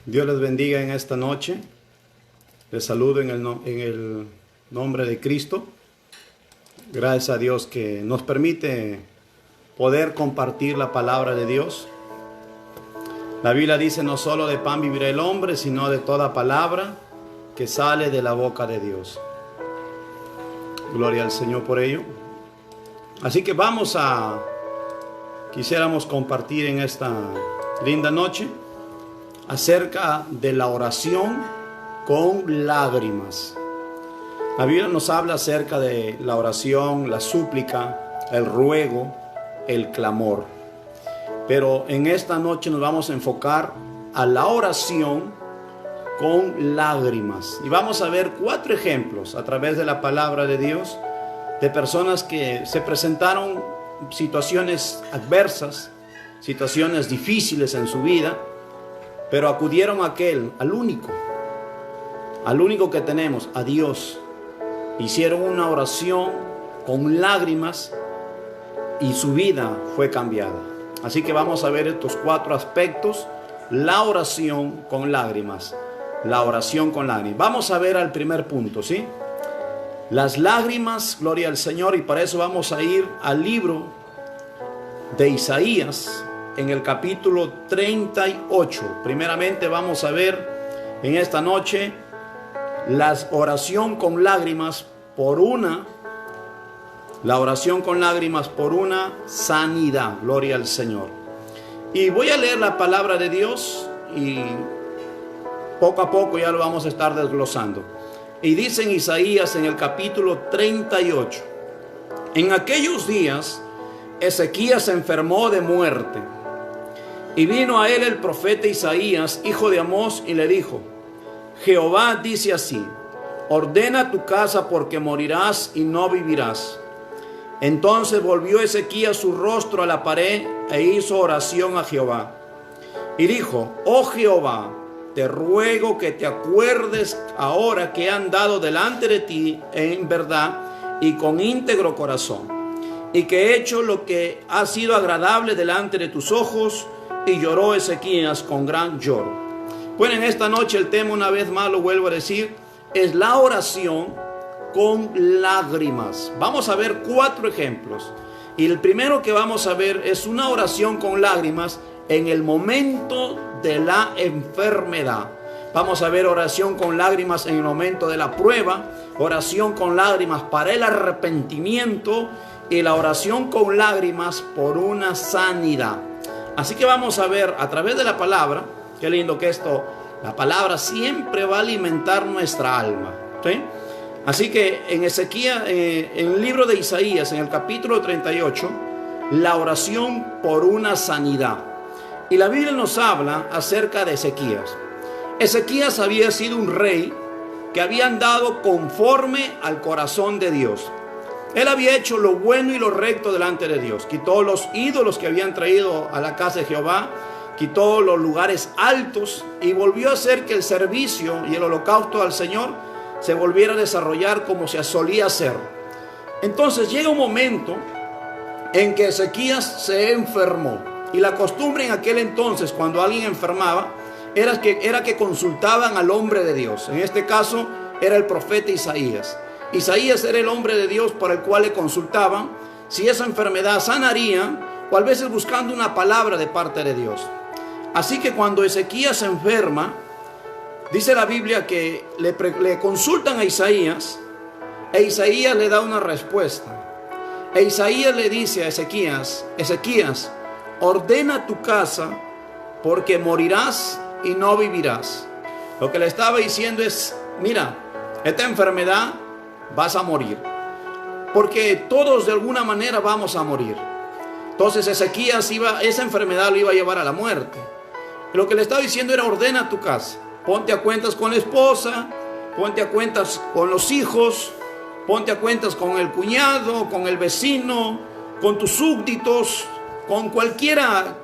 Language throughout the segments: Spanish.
Dios les bendiga en esta noche. Les saludo en el nombre de Cristo. Gracias a Dios que nos permite poder compartir la palabra de Dios. La Biblia dice: no solo de pan vivirá el hombre, sino de toda palabra que sale de la boca de Dios. Gloria al Señor por ello. Así que quisiéramos compartir en esta linda noche acerca de la oración con lágrimas. La Biblia nos habla acerca de la oración, la súplica, el ruego, el clamor. Pero en esta noche nos vamos a enfocar a la oración con lágrimas. Y vamos a ver 4 ejemplos a través de la palabra de Dios de personas que se presentaron situaciones adversas, situaciones difíciles en su vida, pero acudieron al único que tenemos, a Dios. Hicieron una oración con lágrimas y su vida fue cambiada. Así que vamos a ver estos 4 aspectos: la oración con lágrimas. La oración con lágrimas. Vamos a ver al primer punto, ¿sí? Las lágrimas, gloria al Señor, y para eso vamos a ir al libro de Isaías, en el capítulo 38. Primeramente vamos a ver en esta noche la oración con lágrimas por una sanidad. Gloria al Señor. Y voy a leer la palabra de Dios y poco a poco ya lo vamos a estar desglosando. Y dice en Isaías, en el capítulo 38: en aquellos días Ezequías se enfermó de muerte, y vino a él el profeta Isaías, hijo de Amós, y le dijo: Jehová dice así: ordena tu casa, porque morirás y no vivirás. Entonces volvió Ezequías su rostro a la pared e hizo oración a Jehová. Y dijo: oh Jehová, te ruego que te acuerdes ahora que he andado delante de ti en verdad y con íntegro corazón, y que he hecho lo que ha sido agradable delante de tus ojos. Y lloró Ezequías con gran lloro. Bueno, en esta noche el tema, una vez más lo vuelvo a decir, es la oración con lágrimas. Vamos a ver 4 ejemplos. Y el primero que vamos a ver es una oración con lágrimas en el momento de la enfermedad. Vamos a ver oración con lágrimas en el momento de la prueba, oración con lágrimas para el arrepentimiento y la oración con lágrimas por una sanidad. Así que vamos a ver a través de la palabra. Qué lindo que esto, la palabra siempre va a alimentar nuestra alma, ¿sí? Así que en Ezequías, en el libro de Isaías, en el capítulo 38, la oración por una sanidad. Y la Biblia nos habla acerca de Ezequías. Ezequías había sido un rey que había andado conforme al corazón de Dios. Él había hecho lo bueno y lo recto delante de Dios. Quitó los ídolos que habían traído a la casa de Jehová, quitó los lugares altos y volvió a hacer que el servicio y el holocausto al Señor se volviera a desarrollar como se solía hacer. Entonces llega un momento en que Ezequías se enfermó. Y la costumbre en aquel entonces, cuando alguien enfermaba, era que consultaban al hombre de Dios. En este caso era el profeta Isaías. Isaías era el hombre de Dios para el cual le consultaban si esa enfermedad sanaría, o a veces buscando una palabra de parte de Dios. Así que cuando Ezequías se enferma, dice la Biblia que le consultan a Isaías, e Isaías le da una respuesta. E Isaías le dice a Ezequías: Ezequías, ordena tu casa, porque morirás y no vivirás. Lo que le estaba diciendo es: mira, esta enfermedad vas a morir, porque todos de alguna manera vamos a morir. Entonces Ezequías esa enfermedad lo iba a llevar a la muerte. Lo que le estaba diciendo era: ordena tu casa, ponte a cuentas con la esposa, ponte a cuentas con los hijos, ponte a cuentas con el cuñado, con el vecino, con tus súbditos, con cualquiera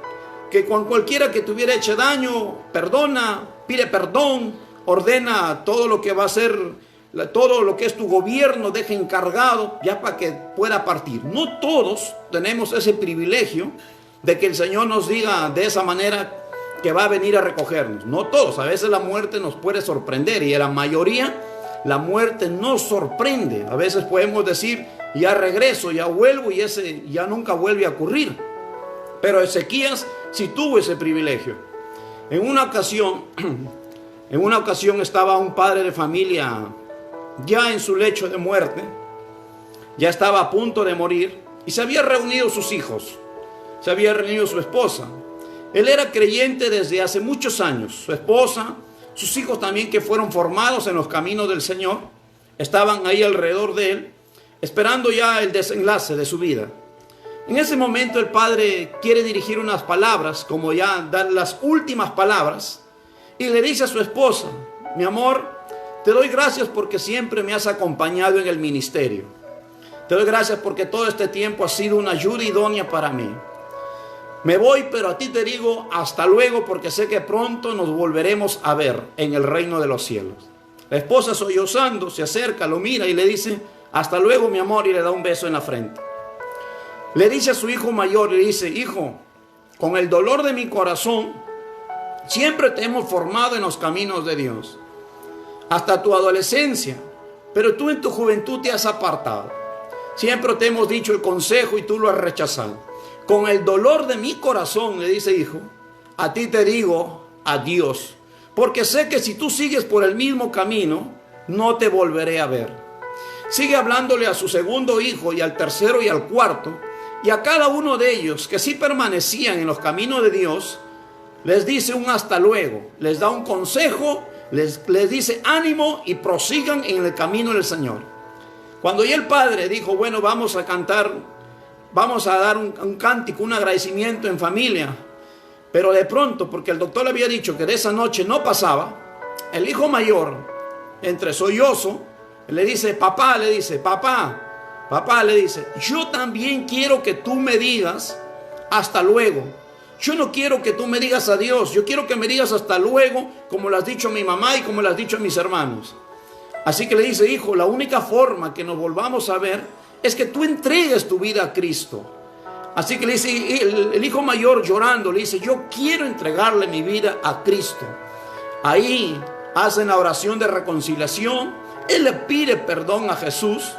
que te hubiera hecho daño. Perdona, pide perdón, ordena todo lo que va a ser, todo lo que es tu gobierno, deja encargado ya para que pueda partir. No todos tenemos ese privilegio de que el Señor nos diga de esa manera que va a venir a recogernos. No todos, a veces la muerte nos puede sorprender y en la mayoría la muerte nos sorprende. A veces podemos decir, ya regreso, ya vuelvo y ese ya nunca vuelve a ocurrir. Pero Ezequías sí tuvo ese privilegio. En una ocasión estaba un padre de familia ya en su lecho de muerte, ya estaba a punto de morir y se había reunido sus hijos, se había reunido su esposa. Él era creyente desde hace muchos años. Su esposa, sus hijos también, que fueron formados en los caminos del Señor, estaban ahí alrededor de él, esperando ya el desenlace de su vida. En ese momento el padre quiere dirigir unas palabras, como ya dar las últimas palabras, y le dice a su esposa: mi amor, te doy gracias porque siempre me has acompañado en el ministerio. Te doy gracias porque todo este tiempo has sido una ayuda idónea para mí. Me voy, pero a ti te digo hasta luego, porque sé que pronto nos volveremos a ver en el reino de los cielos. La esposa, sollozando, se acerca, lo mira y le dice: hasta luego, mi amor, y le da un beso en la frente. Le dice a su hijo mayor, le dice: hijo, con el dolor de mi corazón, siempre te hemos formado en los caminos de Dios, hasta tu adolescencia, pero tú en tu juventud te has apartado. Siempre te hemos dicho el consejo y tú lo has rechazado. Con el dolor de mi corazón, le dice: hijo, a ti te digo adiós, porque sé que si tú sigues por el mismo camino, no te volveré a ver. Sigue hablándole a su segundo hijo y al tercero y al cuarto, y a cada uno de ellos que sí permanecían en los caminos de Dios, les dice un hasta luego, les da un consejo, les dice ánimo y prosigan en el camino del Señor. Cuando ya el padre dijo: bueno, vamos a cantar, vamos a dar un cántico, un agradecimiento en familia, pero de pronto, porque el doctor le había dicho que de esa noche no pasaba, el hijo mayor, entre sollozo, le dice: papá, le dice, papá, le dice, yo también quiero que tú me digas hasta luego. Yo no quiero que tú me digas adiós, yo quiero que me digas hasta luego, como lo has dicho a mi mamá y como lo has dicho a mis hermanos. Así que le dice: hijo, la única forma que nos volvamos a ver es que tú entregues tu vida a Cristo. Así que le dice el hijo mayor, llorando, le dice: yo quiero entregarle mi vida a Cristo. Ahí hacen la oración de reconciliación. Él le pide perdón a Jesús.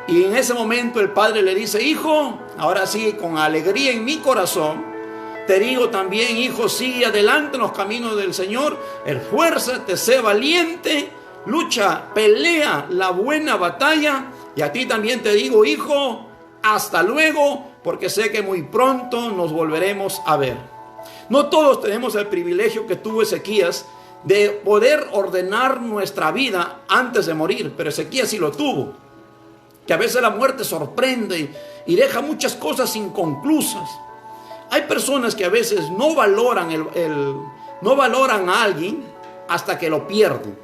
Y en ese momento el padre le dice: hijo, ahora sí, con alegría en mi corazón, te digo también, hijo, sigue adelante en los caminos del Señor, esfuérzate, sé valiente, lucha, pelea la buena batalla. Y a ti también te digo, hijo, hasta luego, porque sé que muy pronto nos volveremos a ver. No todos tenemos el privilegio que tuvo Ezequías de poder ordenar nuestra vida antes de morir, pero Ezequías sí lo tuvo. Que a veces la muerte sorprende y deja muchas cosas inconclusas. Hay personas que a veces no valoran no valoran a alguien hasta que lo pierden.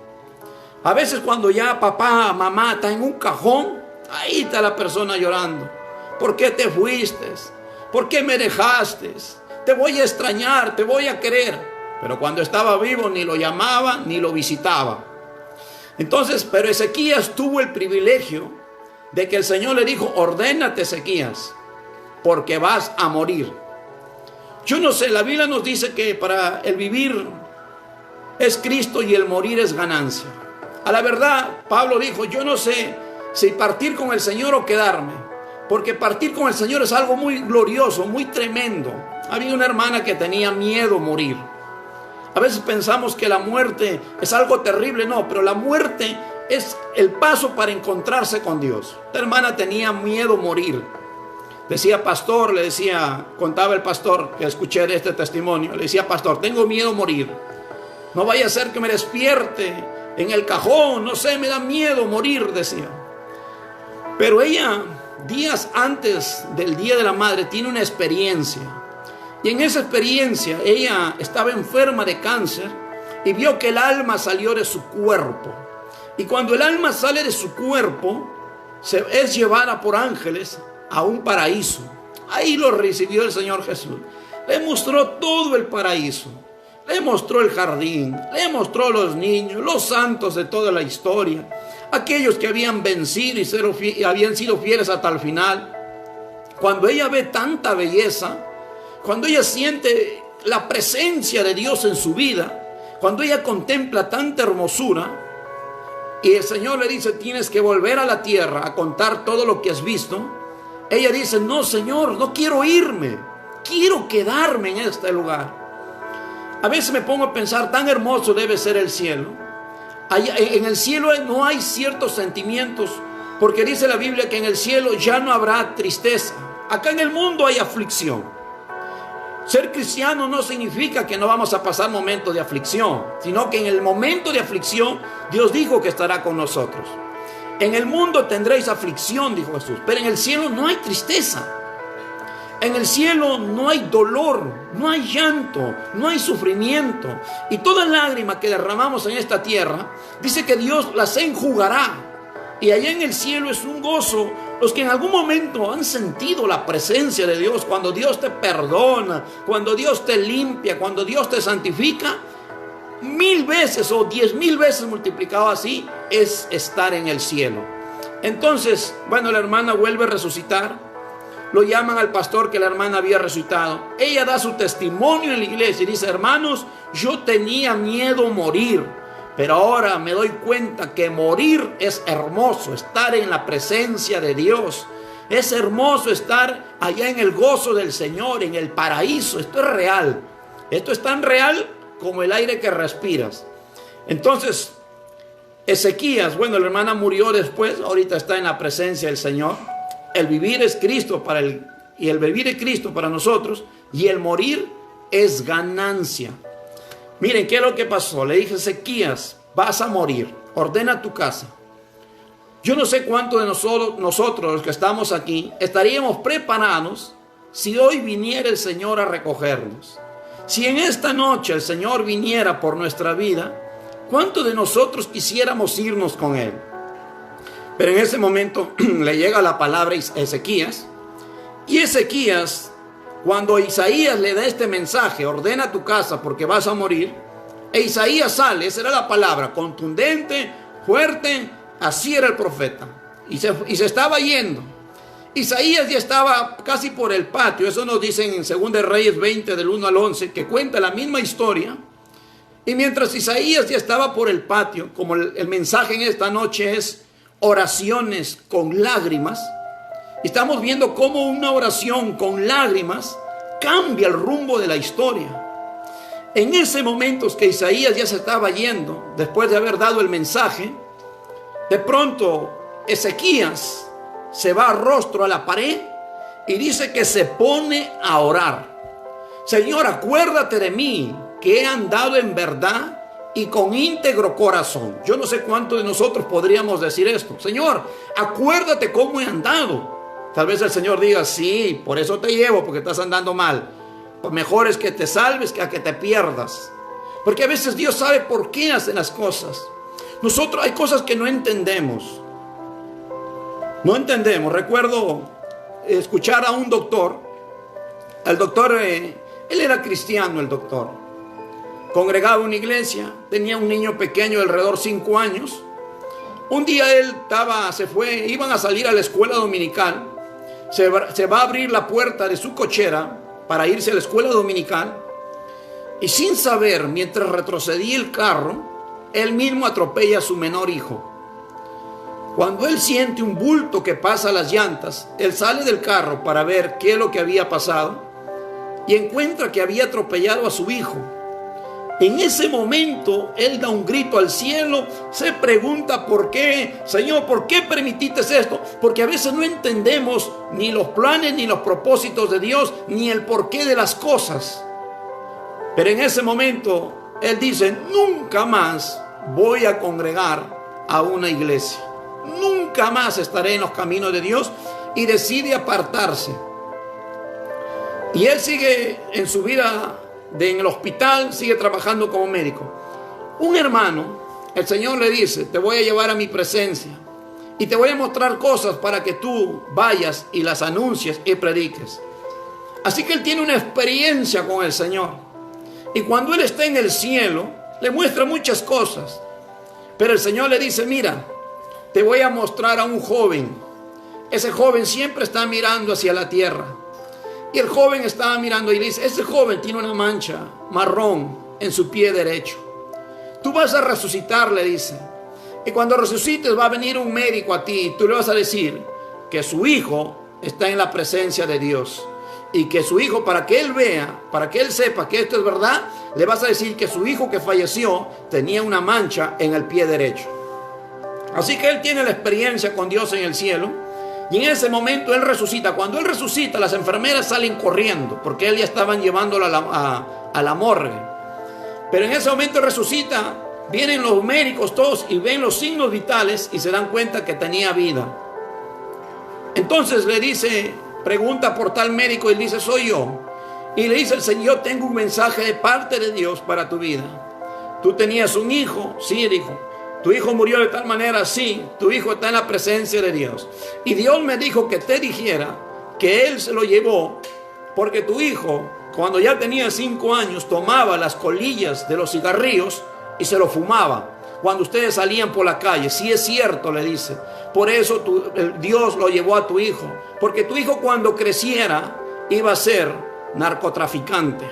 A veces cuando ya papá, mamá está en un cajón, ahí está la persona llorando. ¿Por qué te fuiste? ¿Por qué me dejaste? Te voy a extrañar, te voy a querer. Pero cuando estaba vivo ni lo llamaba ni lo visitaba. Entonces, pero Ezequías tuvo el privilegio de que el Señor le dijo: ordénate, Ezequías, porque vas a morir. Yo no sé, la Biblia nos dice que para el vivir es Cristo y el morir es ganancia. A la verdad, Pablo dijo: yo no sé si partir con el Señor o quedarme, porque partir con el Señor es algo muy glorioso, muy tremendo. Había una hermana que tenía miedo a morir. A veces pensamos que la muerte es algo terrible, no, pero la muerte es el paso para encontrarse con Dios. Esta hermana tenía miedo a morir. Decía: pastor, le decía, contaba el pastor que escuché de este testimonio, le decía: pastor, tengo miedo a morir. No vaya a ser que me despierte en el cajón, no sé, me da miedo morir, decía. Pero ella, días antes del Día de la Madre, tiene una experiencia. Y en esa experiencia, ella estaba enferma de cáncer y vio que el alma salió de su cuerpo. Y cuando el alma sale de su cuerpo, es llevada por ángeles a un paraíso. Ahí lo recibió el Señor Jesús. Le mostró todo el paraíso. Le mostró el jardín. Le mostró los niños, los santos de toda la historia. Aquellos que habían vencido y habían sido fieles hasta el final. Cuando ella ve tanta belleza, cuando ella siente la presencia de Dios en su vida, cuando ella contempla tanta hermosura, y el Señor le dice, tienes que volver a la tierra a contar todo lo que has visto, ella dice, no, Señor, no quiero irme, quiero quedarme en este lugar. A veces me pongo a pensar, tan hermoso debe ser el cielo. Allá, en el cielo no hay ciertos sentimientos, porque dice la Biblia que en el cielo ya no habrá tristeza. Acá en el mundo hay aflicción. Ser cristiano no significa que no vamos a pasar momentos de aflicción, sino que en el momento de aflicción Dios dijo que estará con nosotros. En el mundo tendréis aflicción, dijo Jesús, pero en el cielo no hay tristeza. En el cielo no hay dolor, no hay llanto, no hay sufrimiento. Y toda lágrima que derramamos en esta tierra, dice que Dios las enjugará. Y allá en el cielo es un gozo. Los que en algún momento han sentido la presencia de Dios, cuando Dios te perdona, cuando Dios te limpia, cuando Dios te santifica, 1000 veces o 10,000 veces multiplicado así, es estar en el cielo. Entonces, bueno, la hermana vuelve a resucitar. Lo llaman al pastor que la hermana había resucitado. Ella da su testimonio en la iglesia y dice, hermanos, yo tenía miedo a morir, pero ahora me doy cuenta que morir es hermoso, estar en la presencia de Dios. Es hermoso estar allá en el gozo del Señor, en el paraíso. Esto es real. Esto es tan real como el aire que respiras. Entonces, Ezequías, bueno, la hermana murió después, ahorita está en la presencia del Señor. El vivir es Cristo y el vivir es Cristo para nosotros, y el morir es ganancia. Miren, ¿qué es lo que pasó? Le dije, Ezequías, vas a morir, ordena tu casa. Yo no sé cuántos de nosotros los que estamos aquí estaríamos preparados si hoy viniera el Señor a recogernos. Si en esta noche el Señor viniera por nuestra vida, ¿cuántos de nosotros quisiéramos irnos con Él? Pero en ese momento le llega la palabra a Ezequías. Y Ezequías, cuando Isaías le da este mensaje, ordena tu casa porque vas a morir, e Isaías sale, esa era la palabra, contundente, fuerte, así era el profeta. Y se estaba yendo. Isaías ya estaba casi por el patio, eso nos dicen en 2 Reyes 20, del 1 al 11, que cuenta la misma historia. Y mientras Isaías ya estaba por el patio, como el mensaje en esta noche es oraciones con lágrimas, estamos viendo cómo una oración con lágrimas cambia el rumbo de la historia. En ese momento que Isaías ya se estaba yendo, después de haber dado el mensaje, de pronto Ezequías se va rostro a la pared y dice que se pone a orar. Señor, acuérdate de mí, que he andado en verdad y con íntegro corazón. Yo no sé cuántos de nosotros podríamos decir esto. Señor, acuérdate cómo he andado. Tal vez el Señor diga, sí, por eso te llevo, porque estás andando mal. Pues mejor es que te salves que a que te pierdas. Porque a veces Dios sabe por qué hace las cosas. Nosotros hay cosas que no entendemos. No entendemos. Recuerdo escuchar a un doctor. El doctor, él era cristiano, el doctor. Congregaba en una iglesia, tenía un niño pequeño de alrededor 5 años. Un día él iban a salir a la escuela dominical. Se va a abrir la puerta de su cochera para irse a la escuela dominical. Y sin saber, mientras retrocedía el carro, él mismo atropella a su menor hijo. Cuando él siente un bulto que pasa las llantas, él sale del carro para ver qué es lo que había pasado y encuentra que había atropellado a su hijo. En ese momento, él da un grito al cielo, se pregunta por qué, Señor, ¿por qué permitiste esto? Porque a veces no entendemos ni los planes, ni los propósitos de Dios, ni el porqué de las cosas. Pero en ese momento, él dice, nunca más voy a congregar a una iglesia. Nunca más estaré en los caminos de Dios, y decide apartarse. Y él sigue en su vida en el hospital, sigue trabajando como médico. Un hermano, el Señor le dice, te voy a llevar a mi presencia y te voy a mostrar cosas para que tú vayas y las anuncies y prediques. Así que él tiene una experiencia con el Señor. Y cuando él está en el cielo, le muestra muchas cosas. Pero el Señor le dice, mira, te voy a mostrar a un joven. Ese joven siempre está mirando hacia la tierra. Y el joven estaba mirando y le dice, ese joven tiene una mancha marrón en su pie derecho. Tú vas a resucitar, le dice. Y cuando resucites va a venir un médico a ti y tú le vas a decir que su hijo está en la presencia de Dios. Y que su hijo, para que él vea, para que él sepa que esto es verdad, le vas a decir que su hijo que falleció tenía una mancha en el pie derecho. Así que él tiene la experiencia con Dios en el cielo. Y en ese momento él resucita. Cuando él resucita, las enfermeras salen corriendo, porque él ya estaban llevándolo a la morgue. Pero en ese momento resucita, vienen los médicos todos y ven los signos vitales y se dan cuenta que tenía vida. Entonces le dice, pregunta por tal médico y él dice, soy yo. Y le dice el Señor, tengo un mensaje de parte de Dios para tu vida. Tú tenías un hijo, sí, dijo. Tu hijo murió de tal manera, sí, tu hijo está en la presencia de Dios. Y Dios me dijo que te dijera que Él se lo llevó porque tu hijo, cuando ya tenía 5 años, tomaba las colillas de los cigarrillos y se lo fumaba cuando ustedes salían por la calle. Sí es cierto, le dice. Por eso Dios lo llevó a tu hijo, porque tu hijo cuando creciera iba a ser narcotraficante.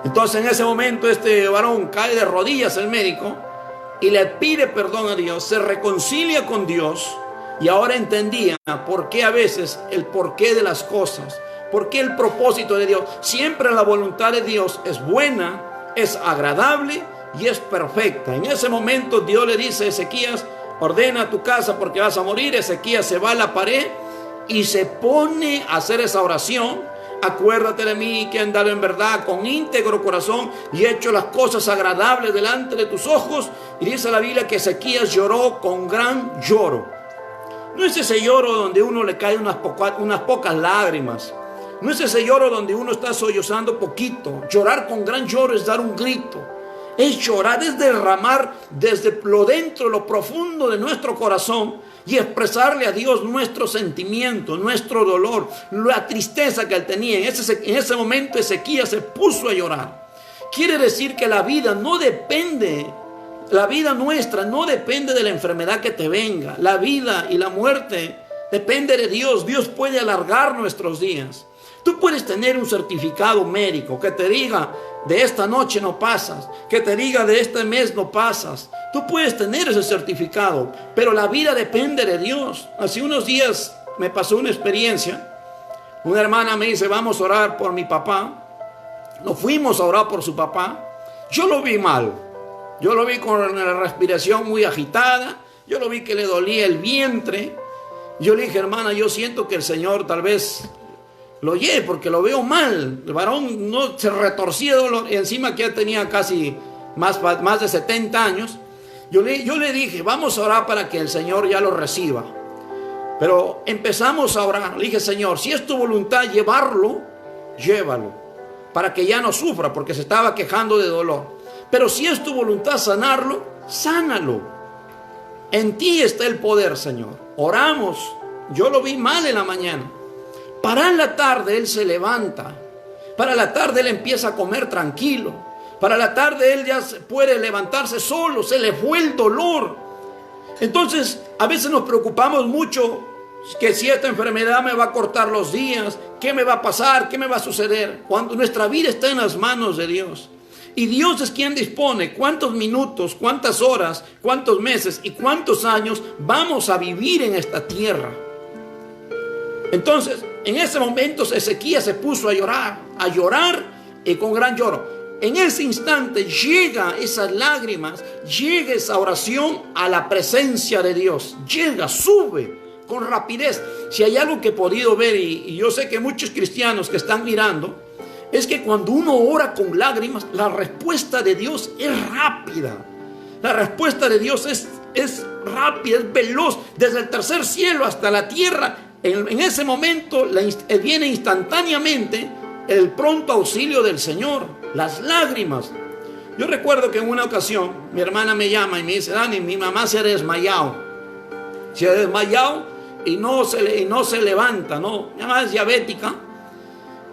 Entonces en ese momento este varón cae de rodillas, el médico, y le pide perdón a Dios, se reconcilia con Dios y ahora entendía por qué a veces el porqué de las cosas, por qué el propósito de Dios. Siempre la voluntad de Dios es buena, es agradable y es perfecta. En ese momento Dios le dice a Ezequías, ordena tu casa porque vas a morir. Ezequías se va a la pared y se pone a hacer esa oración. Acuérdate de mí que he andado en verdad con íntegro corazón y he hecho las cosas agradables delante de tus ojos. Y dice la Biblia que Ezequías lloró con gran lloro. No es ese lloro donde uno le cae unas pocas lágrimas. No es ese lloro donde uno está sollozando poquito. Llorar con gran lloro es dar un grito. Es llorar, es derramar desde lo dentro, lo profundo de nuestro corazón y expresarle a Dios nuestro sentimiento, nuestro dolor, la tristeza que él tenía. En ese momento Ezequías se puso a llorar. Quiere decir que la vida no depende, la vida nuestra no depende de la enfermedad que te venga. La vida y la muerte depende de Dios. Dios puede alargar nuestros días. Tú puedes tener un certificado médico que te diga, de esta noche no pasas, que te diga, de este mes no pasas. Tú puedes tener ese certificado, pero la vida depende de Dios. Hace unos días me pasó una experiencia. Una hermana me dice, vamos a orar por mi papá. Nos fuimos a orar por su papá. Yo lo vi mal. Yo lo vi con la respiración muy agitada. Yo lo vi que le dolía el vientre. Yo le dije, hermana, yo siento que el Señor tal vez lo oye porque lo veo mal. El varón no se retorcía de dolor y encima que ya tenía casi más de 70 años. Yo le dije, vamos a orar para que el Señor ya lo reciba. Pero empezamos a orar. Le dije, Señor, si es tu voluntad llevarlo, llévalo, para que ya no sufra, porque se estaba quejando de dolor. Pero si es tu voluntad sanarlo, sánalo. En ti está el poder, Señor. Oramos. Yo lo vi mal en la mañana. Para la tarde él se levanta. Para la tarde él empieza a comer tranquilo. Para la tarde él ya puede levantarse solo. Se le fue el dolor. Entonces a veces nos preocupamos mucho que si esta enfermedad me va a cortar los días, ¿qué me va a pasar? ¿Qué me va a suceder? Cuando nuestra vida está en las manos de Dios. Y Dios es quien dispone cuántos minutos, cuántas horas, cuántos meses y cuántos años vamos a vivir en esta tierra. Entonces, en ese momento Ezequías se puso a llorar y con gran lloro. En ese instante llega esas lágrimas, llega esa oración a la presencia de Dios. Llega, sube con rapidez. Si hay algo que he podido ver, y yo sé que muchos cristianos que están mirando, es que cuando uno ora con lágrimas, la respuesta de Dios es rápida. La respuesta de Dios es rápida, es veloz. Desde el tercer cielo hasta la tierra, en ese momento viene instantáneamente el pronto auxilio del Señor. Las lágrimas. Yo recuerdo que en una ocasión mi hermana me llama y me dice, Dani, mi mamá se ha desmayado. Se ha desmayado y no se levanta, ¿no? Mi mamá es diabética.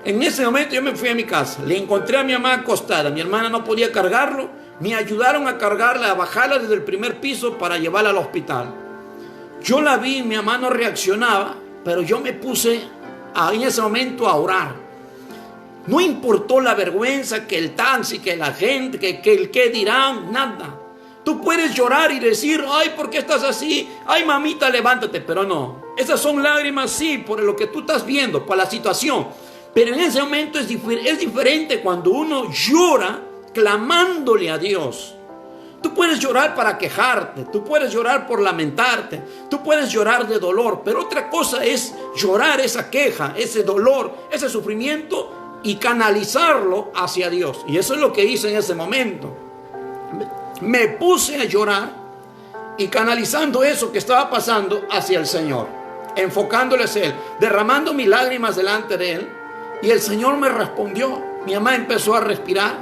En ese momento yo me fui a mi casa. Le encontré a mi mamá acostada. Mi hermana no podía cargarlo. Me ayudaron a cargarla, a bajarla desde el primer piso para llevarla al hospital. Yo la vi, mi mamá no reaccionaba, pero yo me puse en ese momento a orar. No importó la vergüenza, que el taxi, que la gente, que el qué dirán, nada. Tú puedes llorar y decir, ay, ¿por qué estás así? Ay, mamita, levántate. Pero no, esas son lágrimas, sí, por lo que tú estás viendo, por la situación. Pero en ese momento es diferente cuando uno llora clamándole a Dios. Tú puedes llorar para quejarte, tú puedes llorar por lamentarte, tú puedes llorar de dolor, pero otra cosa es llorar esa queja, ese dolor, ese sufrimiento y canalizarlo hacia Dios. Y eso es lo que hice en ese momento. Me puse a llorar y canalizando eso que estaba pasando hacia el Señor, enfocándole a Él, derramando mis lágrimas delante de Él. Y el Señor me respondió. Mi mamá empezó a respirar,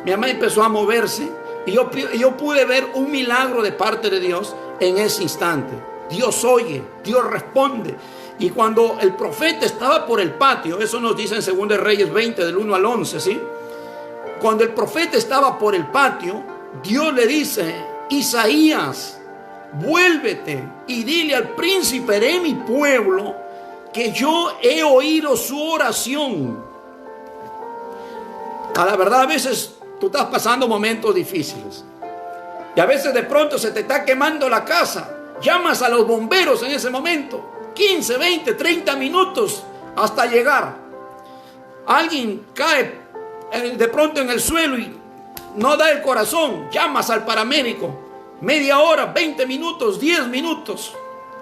mi mamá empezó a moverse. Y yo pude ver un milagro de parte de Dios en ese instante. Dios oye, Dios responde. Y cuando el profeta estaba por el patio, eso nos dice en 2 Reyes 20, del 1 al 11, ¿sí? Cuando el profeta estaba por el patio, Dios le dice, Isaías, vuélvete y dile al príncipe de mi pueblo que yo he oído su oración. A la verdad, a veces tú estás pasando momentos difíciles. Y a veces de pronto se te está quemando la casa. Llamas a los bomberos en ese momento. 15, 20, 30 minutos hasta llegar. Alguien cae de pronto en el suelo y no da el corazón. Llamas al paramédico. Media hora, 20 minutos, 10 minutos.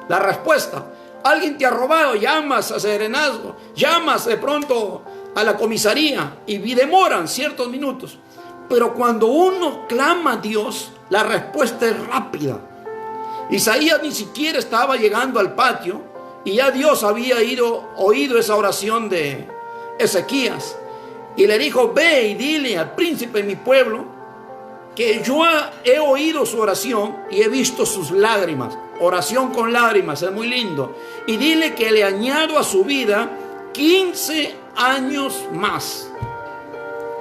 La respuesta. Alguien te ha robado. Llamas a Serenazgo. Llamas de pronto a la comisaría y demoran ciertos minutos. Pero cuando uno clama a Dios, la respuesta es rápida. Isaías ni siquiera estaba llegando al patio y ya Dios había oído esa oración de Ezequías. Y le dijo, ve y dile al príncipe de mi pueblo que yo he oído su oración y he visto sus lágrimas. Oración con lágrimas, es muy lindo. Y dile que le añado a su vida 15 años más.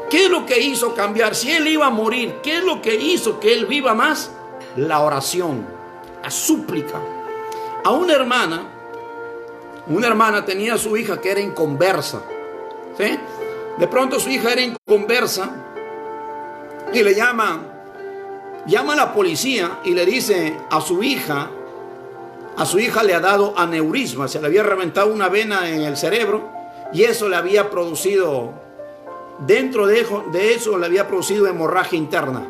¿Qué es lo que hizo cambiar? Si él iba a morir, ¿qué es lo que hizo que él viva más? La oración, la súplica. A una hermana tenía a su hija que era inconversa, ¿sí? De pronto su hija era inconversa y le llama a la policía y le dice a su hija le ha dado aneurisma, se le había reventado una vena en el cerebro y eso le había producido, dentro de eso le había producido hemorragia interna.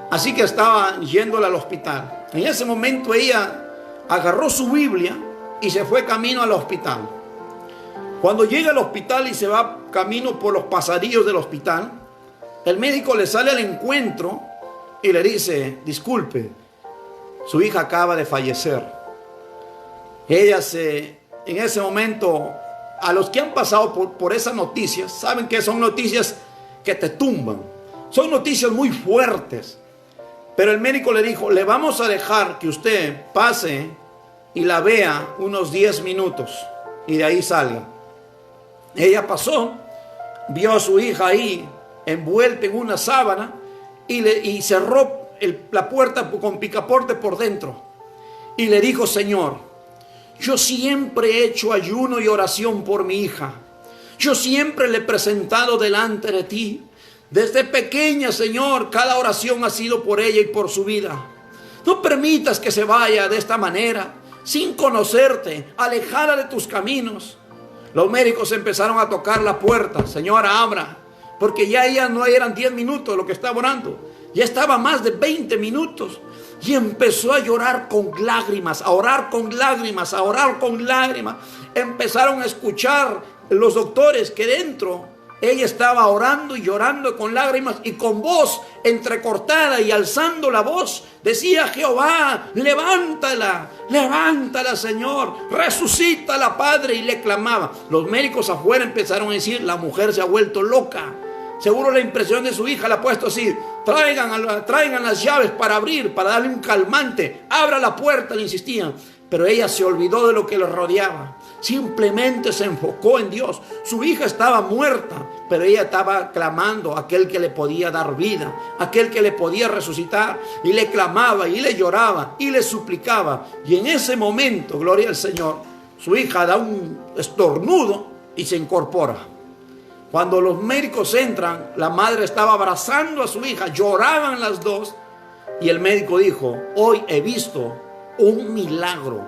Así que estaba yéndola al hospital. En ese momento ella agarró su Biblia y se fue camino al hospital. Cuando llega al hospital y se va camino por los pasadillos del hospital, el médico le sale al encuentro y le dice, disculpe, su hija acaba de fallecer. Ella en ese momento, a los que han pasado por esas noticias, saben que son noticias que te tumban. Son noticias muy fuertes. Pero el médico le dijo, le vamos a dejar que usted pase y la vea unos 10 minutos y de ahí salga. Ella pasó, vio a su hija ahí envuelta en una sábana y cerró la puerta con picaporte por dentro. Y le dijo, Señor, yo siempre he hecho ayuno y oración por mi hija. Yo siempre le he presentado delante de ti. Desde pequeña, Señor, cada oración ha sido por ella y por su vida. No permitas que se vaya de esta manera, sin conocerte, alejada de tus caminos. Los médicos empezaron a tocar la puerta. Señora, abra, porque ya no eran 10 minutos lo que estaba orando. Ya estaba más de 20 minutos. Y empezó a llorar con lágrimas, a orar con lágrimas, a orar con lágrimas. Empezaron a escuchar los doctores que dentro ella estaba orando y llorando con lágrimas y con voz entrecortada y alzando la voz. Decía, Jehová, levántala, levántala, Señor, resucítala, Padre. Y le clamaba. Los médicos afuera empezaron a decir, la mujer se ha vuelto loca. Seguro la impresión de su hija la ha puesto así. Traigan las llaves para abrir, para darle un calmante. Abra la puerta, le insistían. Pero ella se olvidó de lo que le rodeaba. Simplemente se enfocó en Dios. Su hija estaba muerta, pero ella estaba clamando a aquel que le podía dar vida, aquel que le podía resucitar. Y le clamaba, y le lloraba, y le suplicaba. Y en ese momento, gloria al Señor, su hija da un estornudo y se incorpora. Cuando los médicos entran, la madre estaba abrazando a su hija, lloraban las dos, y el médico dijo: hoy he visto un milagro,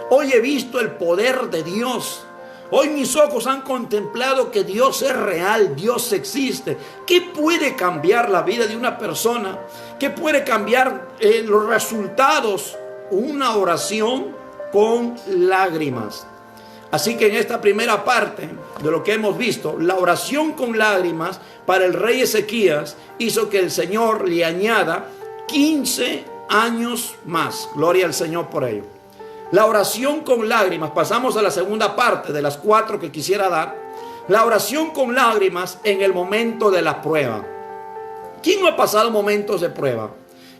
hoy he visto el poder de Dios, hoy mis ojos han contemplado que Dios es real, Dios existe. ¿Qué puede cambiar la vida de una persona? ¿Qué puede cambiar los resultados? Una oración con lágrimas. Así que en esta primera parte de lo que hemos visto, la oración con lágrimas para el rey Ezequías hizo que el Señor le añada 15 años más. Gloria al Señor por ello. La oración con lágrimas, pasamos a la segunda parte de las 4 que quisiera dar. La oración con lágrimas en el momento de la prueba. ¿Quién no ha pasado momentos de prueba?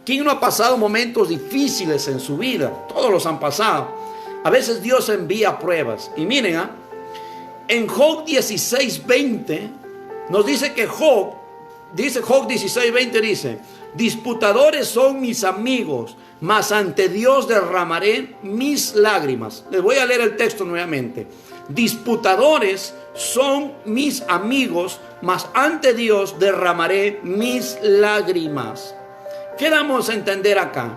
¿Quién no ha pasado momentos difíciles en su vida? Todos los han pasado. A veces Dios envía pruebas. Y miren, en Job 16:20 nos dice que Job 16:20 dice: disputadores son mis amigos, mas ante Dios derramaré mis lágrimas. Les voy a leer el texto nuevamente. Disputadores son mis amigos, mas ante Dios derramaré mis lágrimas. ¿Qué damos a entender acá?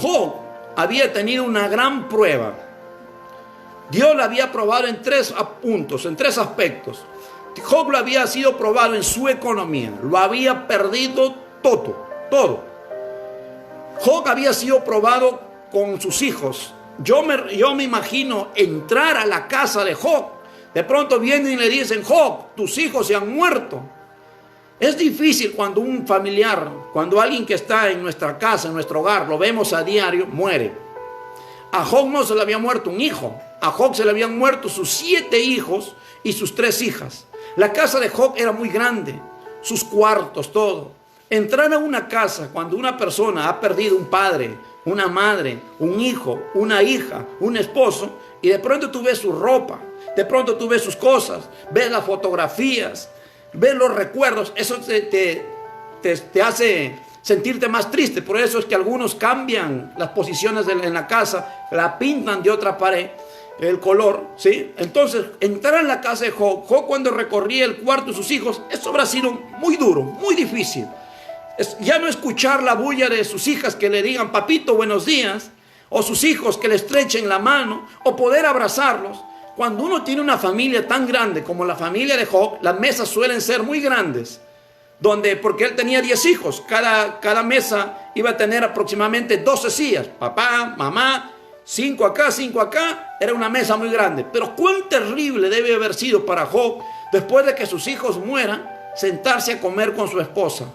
Job había tenido una gran prueba. Dios lo había probado en 3 puntos, en 3 aspectos. Job lo había sido probado en su economía. Lo había perdido todo. Job había sido probado con sus hijos. Yo me imagino entrar a la casa de Job. De pronto vienen y le dicen: Job, tus hijos se han muerto. Es difícil cuando un familiar, cuando alguien que está en nuestra casa, en nuestro hogar, lo vemos a diario, muere. A Job no se le había muerto un hijo. A Job se le habían muerto sus 7 hijos y sus 3 hijas. La casa de Job era muy grande, sus cuartos, todo. Entrar a una casa cuando una persona ha perdido un padre, una madre, un hijo, una hija, un esposo, y de pronto tú ves su ropa, de pronto tú ves sus cosas, ves las fotografías, ves los recuerdos, eso te hace sentirte más triste. Por eso es que algunos cambian las posiciones en la casa, la pintan de otra pared, el color, ¿sí? Entonces, entrar en la casa de Job, cuando recorría el cuarto de sus hijos, eso habrá sido muy duro, muy difícil. Ya no escuchar la bulla de sus hijas que le digan: papito, buenos días, o sus hijos que le estrechen la mano, o poder abrazarlos. Cuando uno tiene una familia tan grande como la familia de Job, las mesas suelen ser muy grandes, porque él tenía 10 hijos, cada mesa iba a tener aproximadamente 12 sillas, papá, mamá, 5 acá, era una mesa muy grande. Pero cuán terrible debe haber sido para Job, después de que sus hijos mueran, sentarse a comer con su esposa.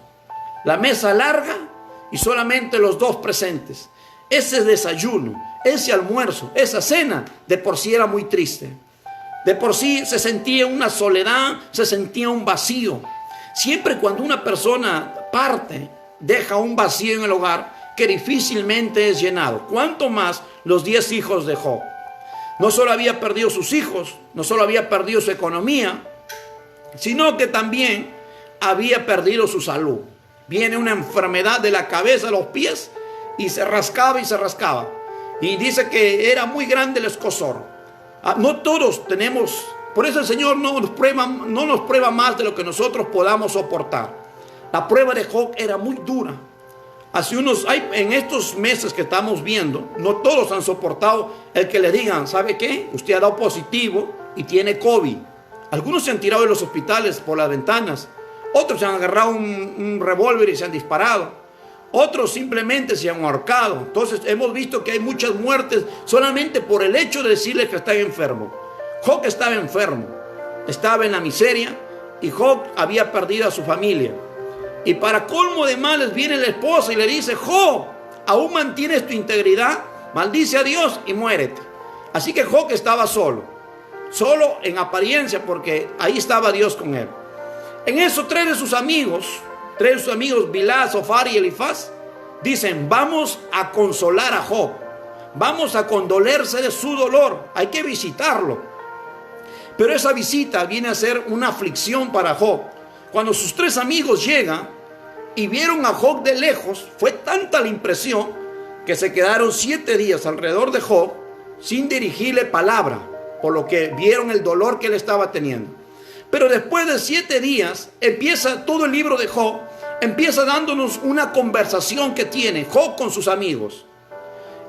La mesa larga y solamente los 2 presentes. Ese desayuno, ese almuerzo, esa cena, de por sí era muy triste. De por sí se sentía una soledad, se sentía un vacío. Siempre cuando una persona parte, deja un vacío en el hogar que difícilmente es llenado. Cuánto más los 10 hijos de Job. No solo había perdido sus hijos, no solo había perdido su economía, sino que también había perdido su salud. Viene una enfermedad de la cabeza a los pies y se rascaba y se rascaba. Y dice que era muy grande el escozor. No todos tenemos, por eso el Señor no nos prueba más de lo que nosotros podamos soportar. La prueba de Job era muy dura. En estos meses que estamos viendo, no todos han soportado el que le digan: ¿sabe qué? Usted ha dado positivo y tiene COVID. Algunos se han tirado de los hospitales por las ventanas. Otros se han agarrado un revólver y se han disparado. Otros simplemente se han ahorcado. Entonces hemos visto que hay muchas muertes solamente por el hecho de decirle que está enfermo. Job estaba enfermo, estaba en la miseria, y Job había perdido a su familia. Y para colmo de males viene la esposa y le dice: Job, ¿aún mantienes tu integridad? Maldice a Dios y muérete. Así que Job estaba solo en apariencia, porque ahí estaba Dios con él. En eso 3 de sus amigos, Bilá, Zofar y Elifaz, dicen: vamos a consolar a Job, vamos a condolerse de su dolor, hay que visitarlo. Pero esa visita viene a ser una aflicción para Job. Cuando sus 3 amigos llegan y vieron a Job de lejos, fue tanta la impresión que se quedaron 7 días alrededor de Job sin dirigirle palabra. por lo que vieron el dolor que él estaba teniendo. Pero después de 7 días, empieza todo el libro de Job, empieza dándonos una conversación que tiene Job con sus amigos.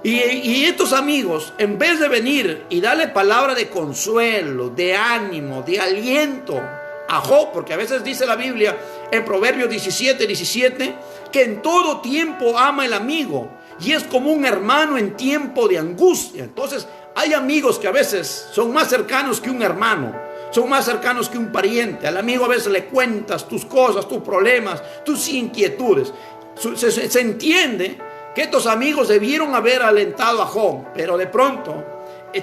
Y estos amigos, en vez de venir y darle palabra de consuelo, de ánimo, de aliento a Job, porque a veces dice la Biblia en Proverbios 17, que en todo tiempo ama el amigo y es como un hermano en tiempo de angustia. Entonces hay amigos que a veces son más cercanos que un hermano, son más cercanos que un pariente. Al amigo a veces le cuentas tus cosas, tus problemas, tus inquietudes. Se entiende que estos amigos debieron haber alentado a Job, pero de pronto,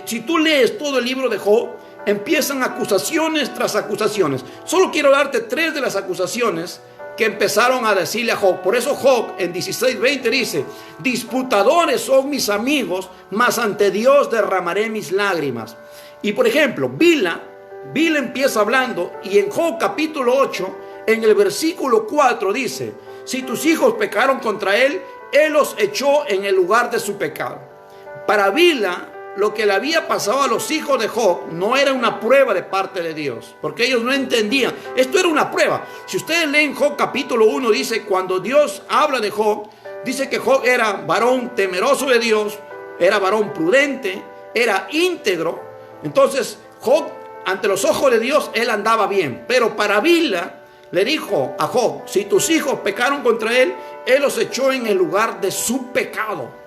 si tú lees todo el libro de Job, empiezan acusaciones tras acusaciones. Solo quiero darte 3 de las acusaciones que empezaron a decirle a Job. Por eso Job en 16:20 dice: disputadores son mis amigos, mas ante Dios derramaré mis lágrimas. Y por ejemplo, Bila empieza hablando, y en Job capítulo 8, en el versículo 4 dice: si tus hijos pecaron contra él, él los echó en el lugar de su pecado. Para Bila, lo que le había pasado a los hijos de Job no era una prueba de parte de Dios, porque ellos no entendían. Esto era una prueba. Si ustedes leen Job capítulo 1, dice, cuando Dios habla de Job, dice que Job era varón temeroso de Dios, era varón prudente, era íntegro. Entonces Job, ante los ojos de Dios, él andaba bien. Pero para Bila le dijo a Job: si tus hijos pecaron contra él, él los echó en el lugar de su pecado.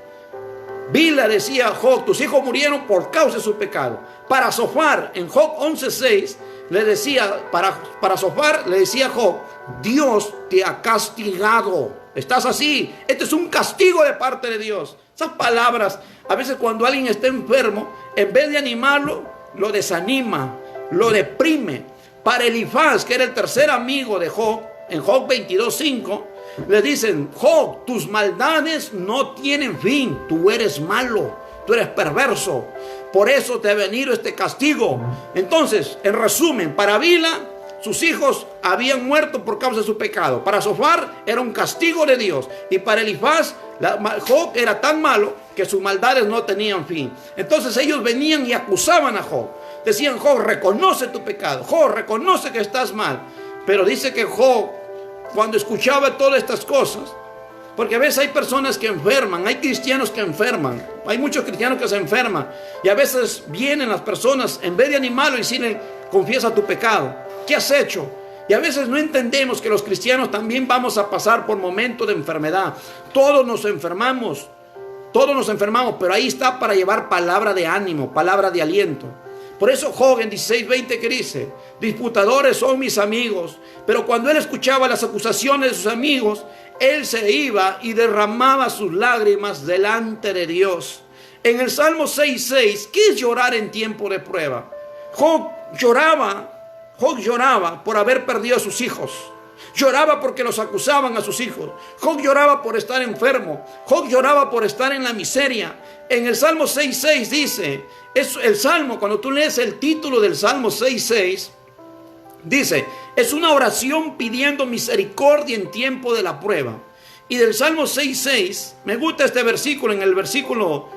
Bila decía a Job: tus hijos murieron por causa de su pecado. Para Zofar, en Job 11:6, le decía, para Zofar le decía a Job: Dios te ha castigado. Estás así. Este es un castigo de parte de Dios. Esas palabras, a veces cuando alguien está enfermo, en vez de animarlo, lo desanima, lo deprime. Para Elifaz, que era el tercer amigo de Job, en Job 22:5, le dicen: Job, tus maldades no tienen fin. Tú eres malo, tú eres perverso. Por eso te ha venido este castigo. Entonces, en resumen, para Bila, sus hijos habían muerto por causa de su pecado. Para Zofar era un castigo de Dios. Y para Elifaz, Job era tan malo que sus maldades no tenían fin. Entonces ellos venían y acusaban a Job. Decían: Job, reconoce tu pecado. Job, reconoce que estás mal. Pero dice que Job, cuando escuchaba todas estas cosas, porque a veces hay personas que enferman, hay cristianos que enferman, hay muchos cristianos que se enferman, y a veces vienen las personas, en vez de animarlo y decirle: confiesa tu pecado, ¿qué has hecho? Y a veces no entendemos que los cristianos también vamos a pasar por momentos de enfermedad. Todos nos enfermamos, pero ahí está para llevar palabra de ánimo, palabra de aliento. Por eso Job en 16:20 que dice: disputadores son mis amigos. Pero cuando él escuchaba las acusaciones de sus amigos, él se iba y derramaba sus lágrimas delante de Dios. En el Salmo 6:6, ¿qué es llorar en tiempo de prueba? Job lloraba por haber perdido a sus hijos. Lloraba porque los acusaban a sus hijos. Job lloraba por estar enfermo. Job lloraba por estar en la miseria. En el Salmo 6:6 dice, es el Salmo, cuando tú lees el título del Salmo 6:6, dice, es una oración pidiendo misericordia en tiempo de la prueba. Y del Salmo 6:6, me gusta este versículo, en el versículo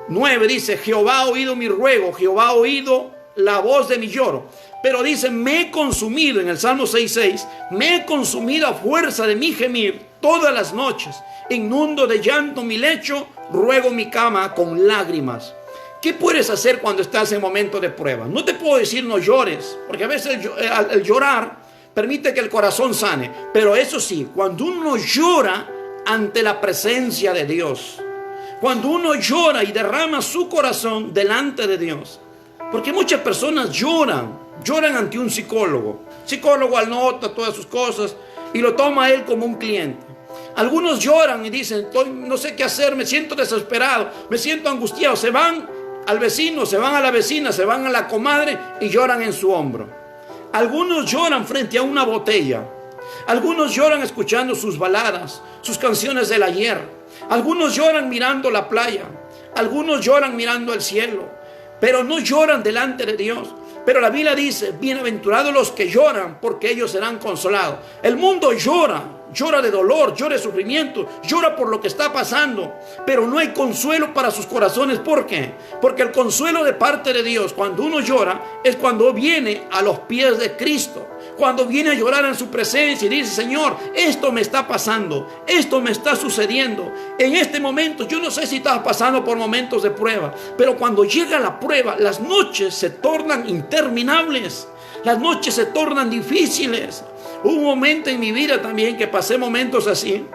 9 dice: Jehová ha oído mi ruego, Jehová ha oído la voz de mi lloro. Pero dice: me he consumido, en el Salmo 6:6, me he consumido a fuerza de mi gemir todas las noches. Inundo de llanto mi lecho, ruego mi cama con lágrimas. ¿Qué puedes hacer cuando estás en momento de prueba? No te puedo decir no llores, porque a veces el llorar permite que el corazón sane. Pero eso sí, cuando uno llora ante la presencia de Dios, cuando uno llora y derrama su corazón delante de Dios, porque muchas personas lloran ante un psicólogo. El psicólogo anota todas sus cosas y lo toma a él como un cliente. Algunos lloran y dicen: no sé qué hacer, me siento desesperado, me siento angustiado. Se van al vecino, se van a la vecina, se van a la comadre y lloran en su hombro. Algunos lloran frente a una botella. Algunos lloran escuchando sus baladas, sus canciones del ayer. Algunos lloran mirando la playa. Algunos lloran mirando el cielo, pero no lloran delante de Dios. Pero la Biblia dice: bienaventurados los que lloran, porque ellos serán consolados. El mundo llora llora de dolor, llora de sufrimiento, llora por lo que está pasando, pero no hay consuelo para sus corazones. ¿Por qué? Porque el consuelo de parte de Dios, cuando uno llora, es cuando viene a los pies de Cristo, cuando viene a llorar en su presencia y dice: Señor, esto me está pasando, esto me está sucediendo en este momento. Yo no sé si estás pasando por momentos de prueba, pero cuando llega la prueba, las noches se tornan interminables, las noches se tornan difíciles. Hubo un momento en mi vida también que pasé momentos así.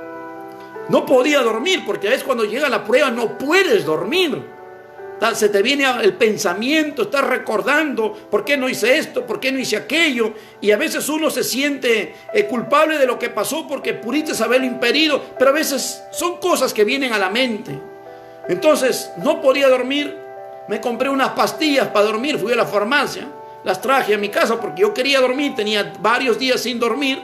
No podía dormir, porque a veces cuando llega la prueba no puedes dormir. Se te viene el pensamiento, estás recordando: ¿por qué no hice esto? ¿Por qué no hice aquello? Y a veces uno se siente culpable de lo que pasó porque pudiste haberlo impedido, pero a veces son cosas que vienen a la mente. Entonces no podía dormir. Me compré unas pastillas para dormir, fui a la farmacia, las traje a mi casa porque yo quería dormir, tenía varios días sin dormir.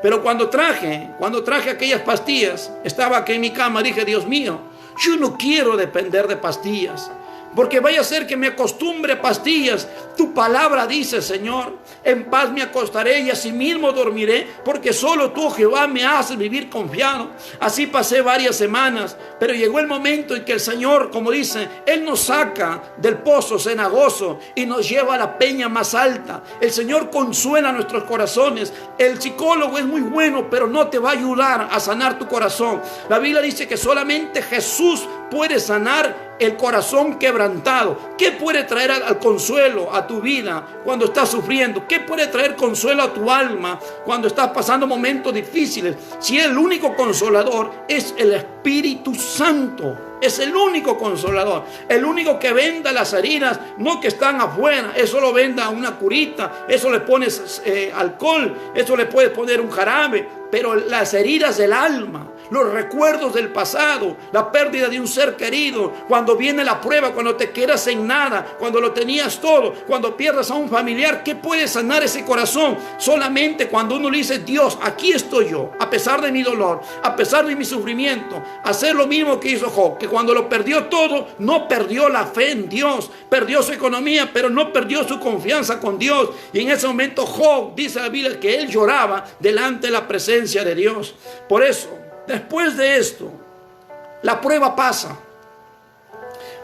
Pero cuando traje aquellas pastillas, estaba aquí en mi cama, dije: Dios mío, yo no quiero depender de pastillas, porque vaya a ser que me acostumbre a pastillas. Tu palabra dice: Señor, en paz me acostaré y asimismo dormiré, porque solo tú, Jehová, me haces vivir confiado. Así pasé varias semanas, pero llegó el momento en que el Señor, como dice, Él nos saca del pozo cenagoso y nos lleva a la peña más alta. El Señor consuela nuestros corazones. El psicólogo es muy bueno, pero no te va a ayudar a sanar tu corazón. La Biblia dice que solamente Jesús puede sanar el corazón quebrantado. ¿Qué puede traer al consuelo a tu vida cuando estás sufriendo? ¿Qué puede traer consuelo a tu alma cuando estás pasando momentos difíciles? Si el único consolador es el Espíritu Santo. Es el único consolador, el único que venda las heridas, no que están afuera. Eso lo venda una curita, eso le pones alcohol, eso le puedes poner un jarabe, pero las heridas del alma, los recuerdos del pasado, la pérdida de un ser querido, cuando viene la prueba, cuando te quedas en nada, cuando lo tenías todo, cuando pierdas a un familiar, ¿qué puede sanar ese corazón? Solamente cuando uno le dice: Dios, aquí estoy yo, a pesar de mi dolor, a pesar de mi sufrimiento. Hacer lo mismo que hizo Job, que cuando lo perdió todo, no perdió la fe en Dios, perdió su economía, pero no perdió su confianza con Dios. Y en ese momento Job, dice la Biblia, que él lloraba delante de la presencia de Dios. Por eso, después de esto, la prueba pasa.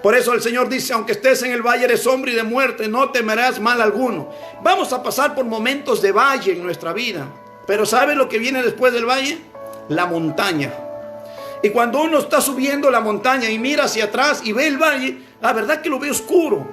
Por eso el Señor dice: aunque estés en el valle de sombra y de muerte, no temerás mal alguno. Vamos a pasar por momentos de valle en nuestra vida, pero ¿sabe lo que viene después del valle? La montaña. Y cuando uno está subiendo la montaña y mira hacia atrás y ve el valle, la verdad que lo ve oscuro,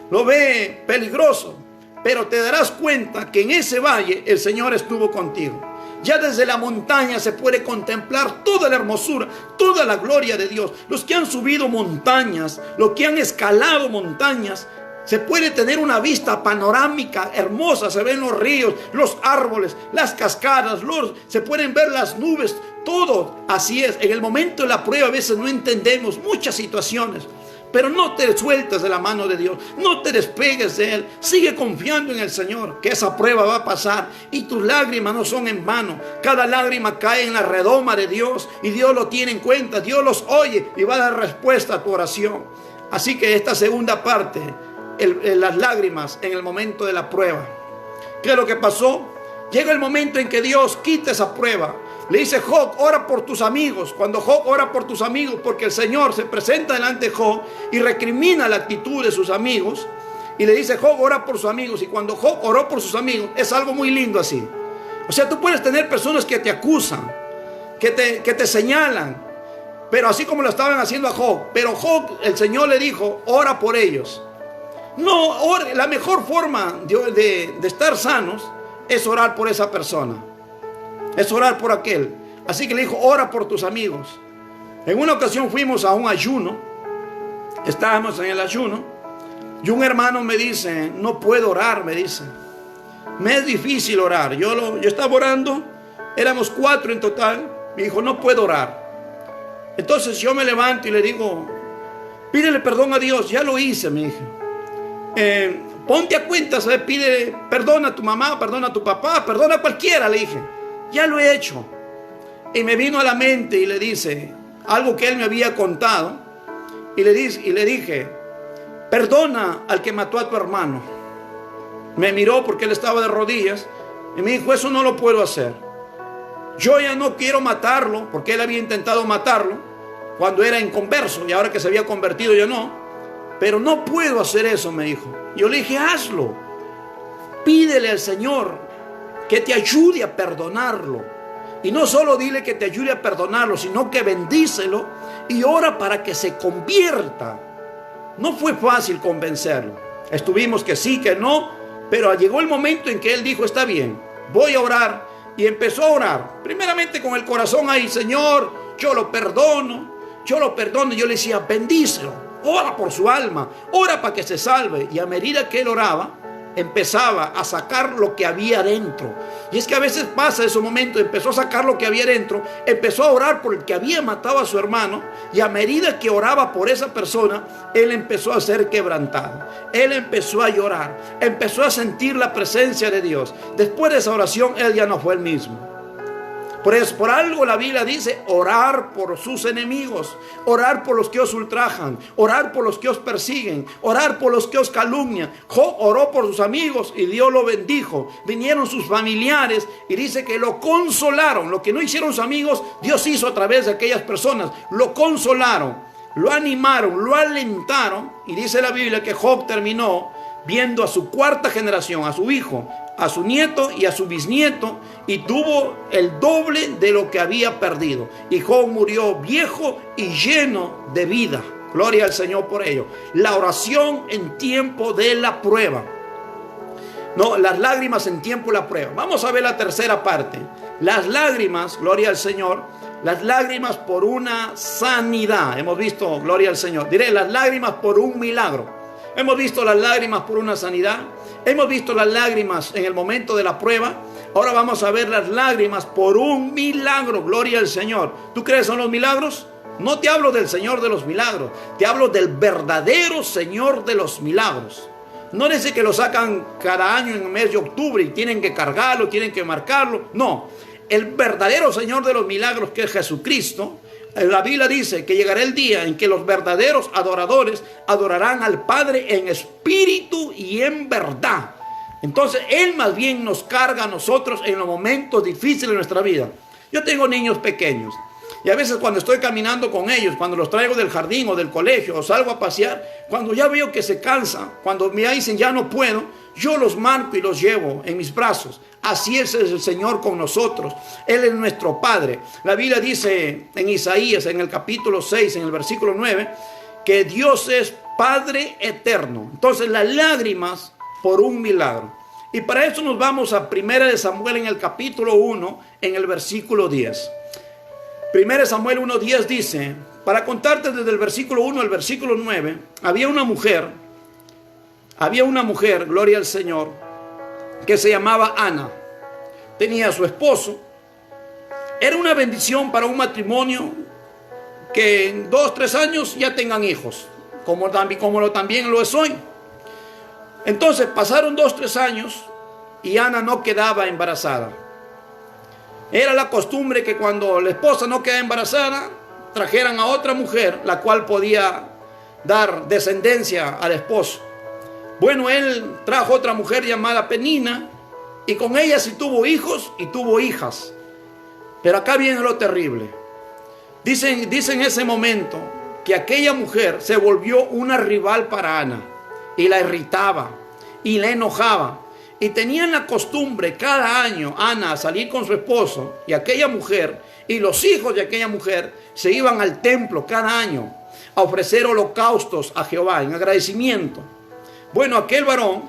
lo ve peligroso, pero te darás cuenta que en ese valle el Señor estuvo contigo. Ya desde la montaña se puede contemplar toda la hermosura, toda la gloria de Dios. Los que han subido montañas, los que han escalado montañas, se puede tener una vista panorámica hermosa. Se ven los ríos, los árboles, las cascadas, se pueden ver las nubes, todo. Así es, en el momento de la prueba a veces no entendemos muchas situaciones, pero no te sueltes de la mano de Dios, no te despegues de Él. Sigue confiando en el Señor, que esa prueba va a pasar y tus lágrimas no son en vano. Cada lágrima cae en la redoma de Dios y Dios lo tiene en cuenta. Dios los oye y va a dar respuesta a tu oración. Así que esta segunda parte, las lágrimas en el momento de la prueba. ¿Qué es lo que pasó? Llega el momento en que Dios quita esa prueba. Le dice: Job, ora por tus amigos. Cuando Job ora por tus amigos, porque el Señor se presenta delante de Job y recrimina la actitud de sus amigos, y le dice: Job, ora por sus amigos. Y cuando Job oró por sus amigos, es algo muy lindo así. O sea, tú puedes tener personas que te acusan, que te señalan, pero así como lo estaban haciendo a Job. Pero Job, el Señor le dijo: ora por ellos. No, la mejor forma de estar sanos es orar por esa persona, es orar por aquel. Así que le dijo: ora por tus amigos. En una ocasión fuimos a un ayuno, estábamos en el ayuno, y un hermano me dice: no puedo orar, me dice, me es difícil orar. Yo estaba orando, éramos 4 en total. Me dijo: no puedo orar. Entonces yo me levanto y le digo: pídele perdón a Dios. Ya lo hice, me dije. Ponte a cuenta, ¿sabes? Pide perdón a tu mamá, perdona a tu papá, perdona a cualquiera, le dije. Ya lo he hecho. Y me vino a la mente y le dice algo que él me había contado. Y le dije: perdona al que mató a tu hermano. Me miró porque él estaba de rodillas y me dijo: eso no lo puedo hacer. yo ya no quiero matarlo, porque él había intentado matarlo cuando era inconverso y ahora que se había convertido ya no. Pero no puedo hacer eso, me dijo. Yo le dije, hazlo. Pídele al Señor que te ayude a perdonarlo. Y no solo dile que te ayude a perdonarlo, sino que bendícelo y ora para que se convierta. No fue fácil convencerlo. Estuvimos que sí, que no, pero llegó el momento en que él dijo, está bien, voy a orar. Y empezó a orar, primeramente con el corazón ahí, Señor, yo lo perdono. Yo le decía, bendícelo, ora por su alma, ora para que se salve. Y a medida que él oraba, empezaba a sacar lo que había dentro. Y es que a veces pasa esos momentos, empezó a sacar lo que había dentro, empezó a orar por el que había matado a su hermano, y a medida que oraba por esa persona, él empezó a ser quebrantado, él empezó a llorar, empezó a sentir la presencia de Dios. Después de esa oración, él ya no fue el mismo. Por eso, por algo la Biblia dice, orar por sus enemigos, orar por los que os ultrajan, orar por los que os persiguen, orar por los que os calumnian. Job oró por sus amigos y Dios lo bendijo. Vinieron sus familiares y dice que lo consolaron. Lo que no hicieron sus amigos, Dios hizo a través de aquellas personas. Lo consolaron, lo animaron, lo alentaron. Y dice la Biblia que Job terminó viendo a su cuarta generación, a su hijo, a su nieto y a su bisnieto, y tuvo el doble de lo que había perdido. Y Job murió viejo y lleno de vida. Gloria al Señor por ello. La oración en tiempo de la prueba. No, las lágrimas en tiempo de la prueba. Vamos a ver la tercera parte. Las lágrimas, gloria al Señor, las lágrimas por una sanidad. Hemos visto, gloria al Señor. Diré, las lágrimas por un milagro. Hemos visto las lágrimas por una sanidad. Hemos visto las lágrimas en el momento de la prueba. Ahora vamos a ver las lágrimas por un milagro. Gloria al Señor. ¿Tú crees en los milagros? No te hablo del Señor de los milagros. Te hablo del verdadero Señor de los milagros. No dice que lo sacan cada año en el mes de octubre y tienen que cargarlo, tienen que marcarlo. No. El verdadero Señor de los milagros, que es Jesucristo. La Biblia dice que llegará el día en que los verdaderos adoradores adorarán al Padre en espíritu y en verdad. Entonces Él más bien nos carga a nosotros en los momentos difíciles de nuestra vida. Yo tengo niños pequeños y a veces cuando estoy caminando con ellos, cuando los traigo del jardín o del colegio o salgo a pasear, cuando ya veo que se cansan, cuando me dicen ya no puedo, yo los marco y los llevo en mis brazos. Así es el Señor con nosotros. Él es nuestro Padre. La Biblia dice en Isaías, en el capítulo 6, en el versículo 9, que Dios es Padre eterno. Entonces las lágrimas por un milagro. Y para eso nos vamos a 1 Samuel en el capítulo 1, en el versículo 10. 1 Samuel 1:10 dice, para contarte desde el versículo 1 al versículo 9, había una mujer, gloria al Señor, que se llamaba Ana. Tenía a su esposo. Era una bendición para un matrimonio que en 2-3 años ya tengan hijos, como también lo es hoy. Entonces pasaron 2-3 años y Ana no quedaba embarazada. Era la costumbre que cuando la esposa no queda embarazada, trajeran a otra mujer, la cual podía dar descendencia al esposo. Bueno, él trajo otra mujer llamada Penina, y con ella sí tuvo hijos y tuvo hijas. Pero acá viene lo terrible. Dicen en ese momento que aquella mujer se volvió una rival para Ana, y la irritaba y la enojaba. Y tenían la costumbre cada año Ana a salir con su esposo, y aquella mujer y los hijos de aquella mujer se iban al templo cada año a ofrecer holocaustos a Jehová en agradecimiento. Bueno, aquel varón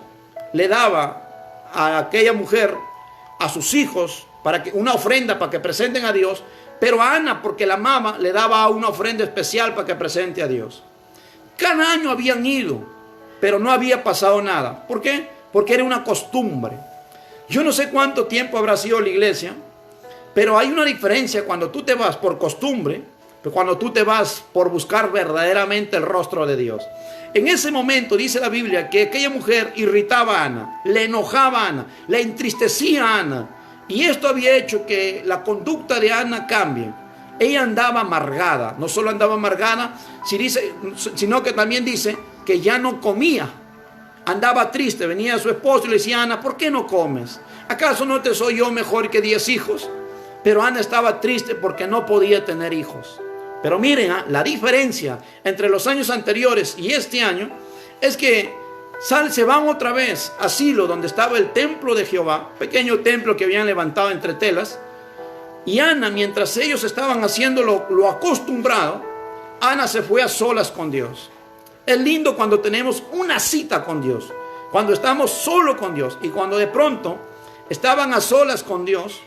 le daba a aquella mujer, a sus hijos, una ofrenda para que presenten a Dios, pero a Ana, porque la amaba, le daba una ofrenda especial para que presente a Dios. Cada año habían ido, pero no había pasado nada. ¿Por qué? Porque era una costumbre. Yo no sé cuánto tiempo habrá sido la iglesia, pero hay una diferencia cuando tú te vas por costumbre, pero cuando tú te vas por buscar verdaderamente el rostro de Dios. En ese momento dice la Biblia que aquella mujer irritaba a Ana, le enojaba a Ana, le entristecía a Ana. Y esto había hecho que la conducta de Ana cambie. Ella andaba amargada, no solo andaba amargada, sino que también dice que ya no comía. Andaba triste, venía su esposo y le decía, Ana, ¿por qué no comes? ¿Acaso no te soy yo mejor que 10 hijos? pero Ana estaba triste porque no podía tener hijos. Pero miren, la diferencia entre los años anteriores y este año es que se van otra vez a Silo, donde estaba el templo de Jehová, pequeño templo que habían levantado entre telas. Y Ana, mientras ellos estaban haciendo lo acostumbrado, Ana se fue a solas con Dios. Es lindo cuando tenemos una cita con Dios, cuando estamos solo con Dios. Y cuando de pronto estaban a solas con Dios,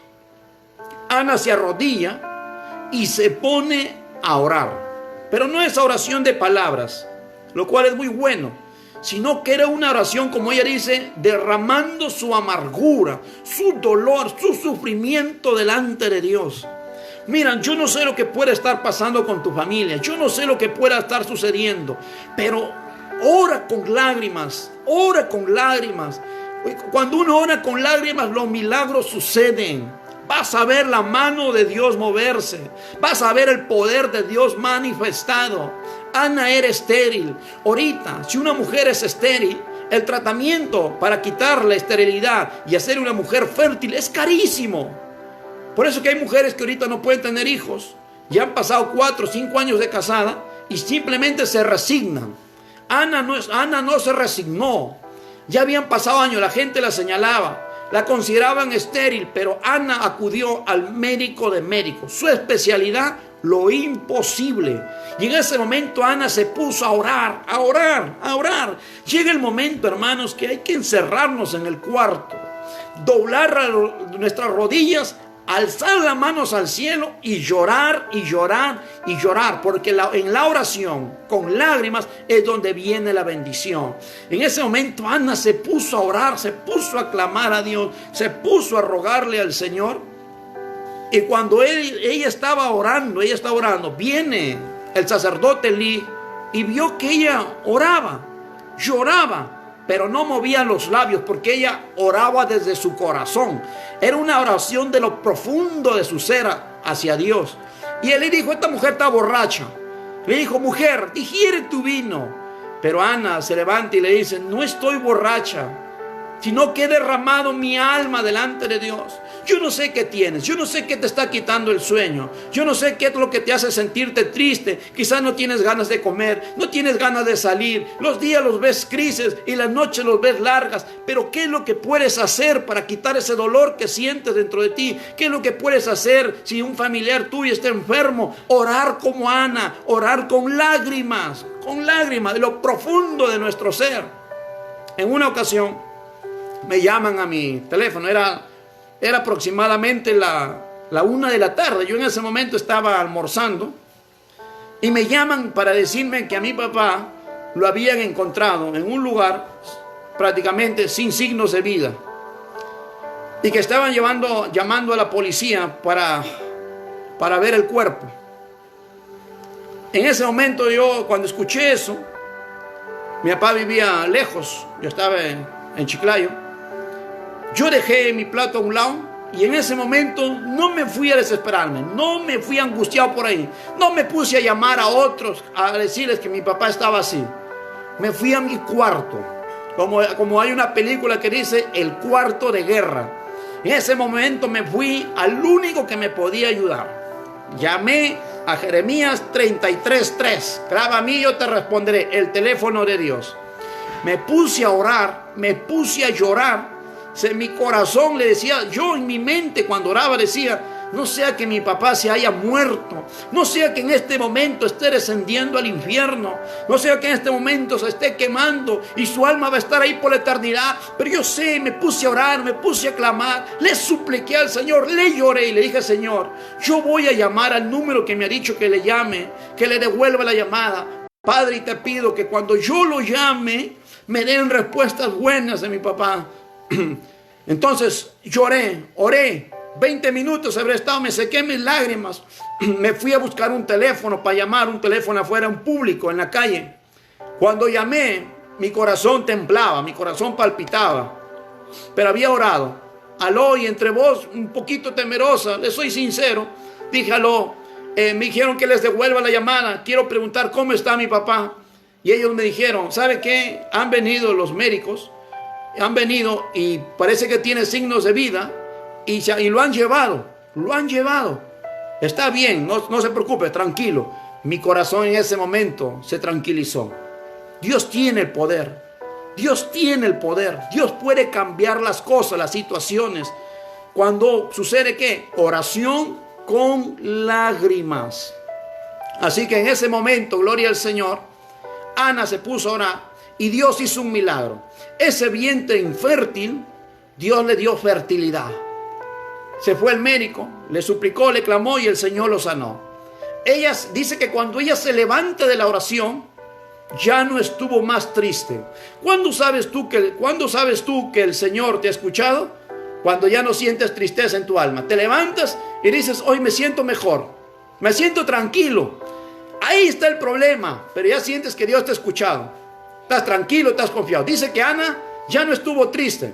Ana se arrodilla y se pone a orar. Pero no es oración de palabras, lo cual es muy bueno, sino que era una oración, como ella dice, derramando su amargura, su dolor, su sufrimiento delante de Dios. Mira, yo no sé lo que pueda estar pasando con tu familia, yo no sé lo que pueda estar sucediendo, pero ora con lágrimas, ora con lágrimas. Cuando uno ora con lágrimas, los milagros suceden. Vas a ver la mano de Dios moverse, vas a ver el poder de Dios manifestado. Ana era estéril. Ahorita, si una mujer es estéril, el tratamiento para quitar la esterilidad y hacer una mujer fértil es carísimo. Por eso que hay mujeres que ahorita no pueden tener hijos. Ya han pasado 4 o 5 años de casada y simplemente se resignan. Ana no se resignó. Ya habían pasado años, la gente la señalaba, la consideraban estéril, pero Ana acudió al médico de médicos. Su especialidad, lo imposible. Y en ese momento Ana se puso a orar, a orar, a orar. Llega el momento, hermanos, que hay que encerrarnos en el cuarto, doblar nuestras rodillas, alzar las manos al cielo y llorar y llorar y llorar, porque en la oración con lágrimas es donde viene la bendición. En ese momento Ana se puso a orar, se puso a clamar a Dios, se puso a rogarle al Señor. Y cuando ella estaba orando, viene el sacerdote Elí y vio que ella oraba, lloraba, pero no movía los labios, porque ella oraba desde su corazón. Era una oración de lo profundo de su ser hacia Dios. Y él le dijo: esta mujer está borracha. Le dijo: mujer, digiere tu vino. Pero Ana se levanta y le dice: no estoy borracha, sino que he derramado mi alma delante de Dios. Yo no sé qué tienes, yo no sé qué te está quitando el sueño, yo no sé qué es lo que te hace sentirte triste. Quizás no tienes ganas de comer, no tienes ganas de salir, los días los ves grises y las noches los ves largas. Pero ¿qué es lo que puedes hacer para quitar ese dolor que sientes dentro de ti? ¿Qué es lo que puedes hacer si un familiar tuyo está enfermo? Orar como Ana, orar con lágrimas de lo profundo de nuestro ser. En una ocasión me llaman a mi teléfono, era aproximadamente la 1 de la tarde. Yo en ese momento estaba almorzando y me llaman para decirme que a mi papá lo habían encontrado en un lugar prácticamente sin signos de vida y que estaban llamando a la policía para ver el cuerpo. En ese momento yo, cuando escuché eso, mi papá vivía lejos, yo estaba en Chiclayo. Yo dejé mi plato a un lado y en ese momento no me fui a desesperarme, no me fui angustiado por ahí, no me puse a llamar a otros a decirles que mi papá estaba así. Me fui a mi cuarto, como hay una película que dice El cuarto de guerra. En ese momento me fui al único que me podía ayudar. Llamé a Jeremías 33:3. Clama a mí, yo te responderé. El teléfono de Dios. Me puse a orar, me puse a llorar. Mi corazón le decía, yo en mi mente cuando oraba decía: no sea que mi papá se haya muerto, no sea que en este momento esté descendiendo al infierno, no sea que en este momento se esté quemando y su alma va a estar ahí por la eternidad. Pero yo sé, me puse a orar, me puse a clamar, le supliqué al Señor, le lloré y le dije: Señor, yo voy a llamar al número que me ha dicho que le llame, que le devuelva la llamada. Padre, y te pido que cuando yo lo llame me den respuestas buenas de mi papá. Entonces lloré, oré, 20 minutos habré estado, me sequé mis lágrimas, me fui a buscar un teléfono para llamar, un teléfono afuera, un público en la calle. Cuando llamé, mi corazón temblaba, mi corazón palpitaba, pero había orado. Aló, y entre voz un poquito temerosa, les soy sincero, dije: aló, me dijeron que les devuelva la llamada, quiero preguntar cómo está mi papá. Y ellos me dijeron: ¿sabe qué? Han venido los médicos, han venido y parece que tiene signos de vida y lo han llevado. lo han llevado. Está bien, no se preocupe, tranquilo. Mi corazón en ese momento se tranquilizó. Dios tiene el poder. Dios tiene el poder. Dios puede cambiar las cosas, las situaciones. Cuando sucede ¿qué? Oración con lágrimas. Así que en ese momento, gloria al Señor, Ana se puso a orar y Dios hizo un milagro. Ese vientre infértil, Dios le dio fertilidad. Se fue el médico, le suplicó, le clamó y el Señor lo sanó. Ella dice que cuando ella se levanta de la oración, ya no estuvo más triste. ¿Cuándo sabes tú que el Señor te ha escuchado? Cuando ya no sientes tristeza en tu alma. Te levantas y dices, hoy me siento mejor, me siento tranquilo. Ahí está el problema, pero ya sientes que Dios te ha escuchado. Estás tranquilo, estás confiado. Dice que Ana ya no estuvo triste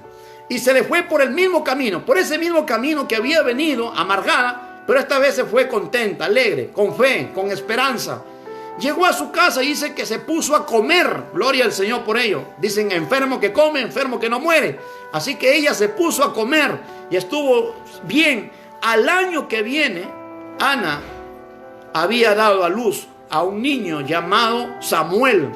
y se le fue por el mismo camino, por ese mismo camino que había venido, amargada, pero esta vez se fue contenta, alegre, con fe, con esperanza. Llegó a su casa y dice que se puso a comer. Gloria al Señor por ello. Dicen enfermo que come, enfermo que no muere. Así que ella se puso a comer y estuvo bien. Al año que viene, Ana había dado a luz a un niño llamado Samuel.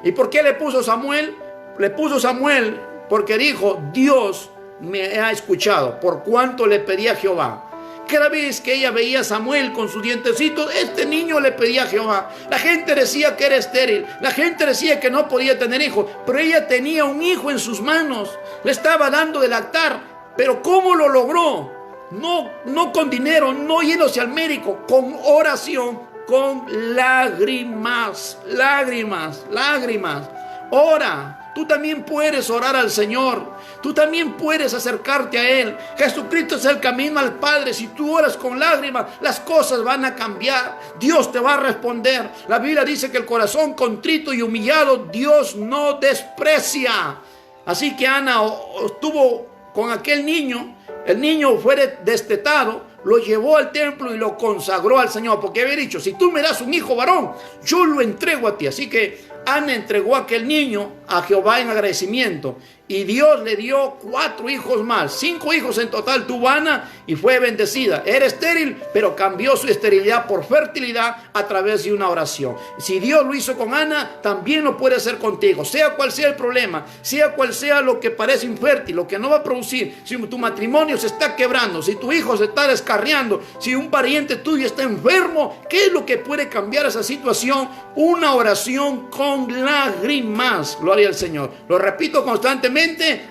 ¿Y por qué le puso Samuel? Le puso Samuel porque dijo, Dios me ha escuchado por cuanto le pedí a Jehová. Cada vez que ella veía a Samuel con sus dientecitos, este niño le pedía a Jehová. La gente decía que era estéril, la gente decía que no podía tener hijos, pero ella tenía un hijo en sus manos, le estaba dando de lactar. Pero ¿cómo lo logró? No con dinero, no yéndose al médico, con oración, con lágrimas. Ora. Tú también puedes orar al Señor. Tú también puedes acercarte a Él. Jesucristo es el camino al Padre. Si tú oras con lágrimas, las cosas van a cambiar. Dios te va a responder. La Biblia dice que el corazón contrito y humillado, Dios no desprecia. Así que Ana estuvo con aquel niño. El niño fue destetado, lo llevó al templo y lo consagró al Señor. Porque había dicho, si tú me das un hijo varón, yo lo entrego a ti. Así que Ana entregó a aquel niño a Jehová en agradecimiento. Y Dios le dio 4 hijos más. 5 hijos en total tuvo Ana y fue bendecida. Era estéril, pero cambió su esterilidad por fertilidad a través de una oración. Si Dios lo hizo con Ana, también lo puede hacer contigo. Sea cual sea el problema, sea cual sea lo que parece infértil, lo que no va a producir. Si tu matrimonio se está quebrando, si tu hijo se está descarriando, si un pariente tuyo está enfermo, ¿qué es lo que puede cambiar esa situación? Una oración con lágrimas. Gloria al Señor. Lo repito constantemente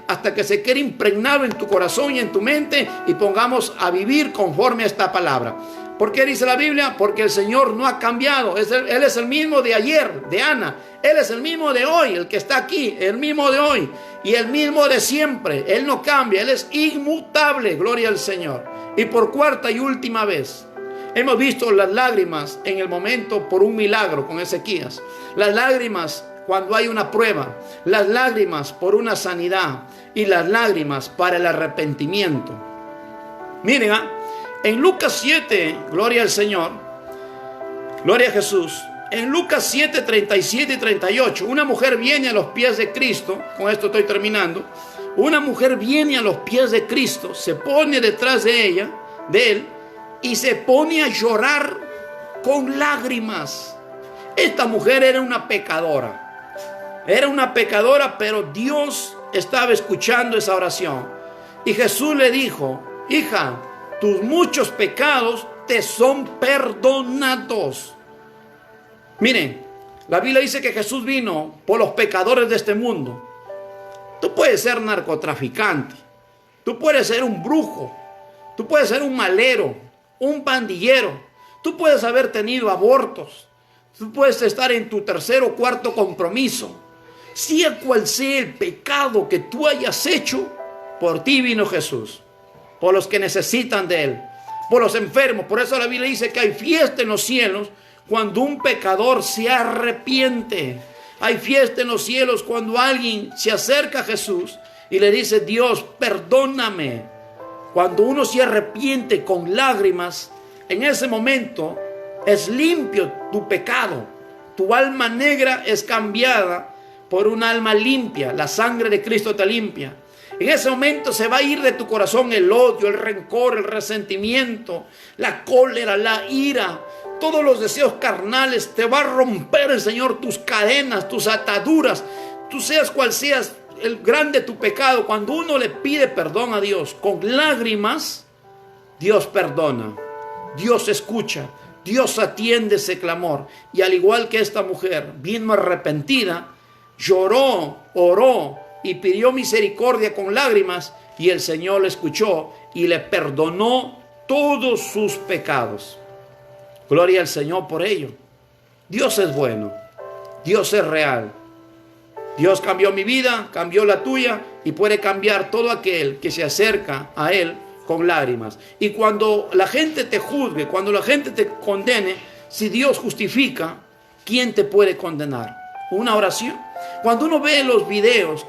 hasta que se quede impregnado en tu corazón y en tu mente y pongamos a vivir conforme a esta palabra. ¿Por qué dice la Biblia? Porque el Señor no ha cambiado. Él es el mismo de ayer, de Ana. Él es el mismo de hoy, el que está aquí, el mismo de hoy y el mismo de siempre. Él no cambia, Él es inmutable. Gloria al Señor. Y por cuarta y última vez, hemos visto las lágrimas en el momento por un milagro con Ezequías. Las lágrimas cuando hay una prueba, las lágrimas por una sanidad y las lágrimas para el arrepentimiento. Miren, en Lucas 7, gloria al Señor, gloria a Jesús. En Lucas 7, 37 y 38, una mujer viene a los pies de Cristo. Con esto estoy terminando. Una mujer viene a los pies de Cristo, se pone detrás de él, y se pone a llorar con lágrimas. Esta mujer era una pecadora. Era una pecadora, pero Dios estaba escuchando esa oración. Y Jesús le dijo, hija, tus muchos pecados te son perdonados. Miren, la Biblia dice que Jesús vino por los pecadores de este mundo. Tú puedes ser narcotraficante, tú puedes ser un brujo, tú puedes ser un malero, un pandillero, tú puedes haber tenido abortos, tú puedes estar en tu 3.º o 4.º compromiso. Sea cual sea el pecado que tú hayas hecho, por ti vino Jesús, por los que necesitan de Él, por los enfermos. Por eso la Biblia dice que hay fiesta en los cielos cuando un pecador se arrepiente. Hay fiesta en los cielos cuando alguien se acerca a Jesús y le dice, Dios, perdóname. Cuando uno se arrepiente con lágrimas, en ese momento es limpio tu pecado. Tu alma negra es cambiada por un alma limpia. La sangre de Cristo te limpia. En ese momento se va a ir de tu corazón el odio, el rencor, el resentimiento, la cólera, la ira, todos los deseos carnales. Te va a romper el Señor tus cadenas, tus ataduras. Tú seas cual seas el grande tu pecado. Cuando uno le pide perdón a Dios con lágrimas, Dios perdona, Dios escucha, Dios atiende ese clamor. Y al igual que esta mujer vino arrepentida, lloró, oró y pidió misericordia con lágrimas, y el Señor le escuchó y le perdonó todos sus pecados. Gloria al Señor por ello. Dios es bueno, Dios es real. Dios cambió mi vida, cambió la tuya, y puede cambiar todo aquel que se acerca a Él con lágrimas. Y cuando la gente te juzgue, cuando la gente te condene, si Dios justifica, ¿quién te puede condenar? Una oración. Cuando uno ve los videos,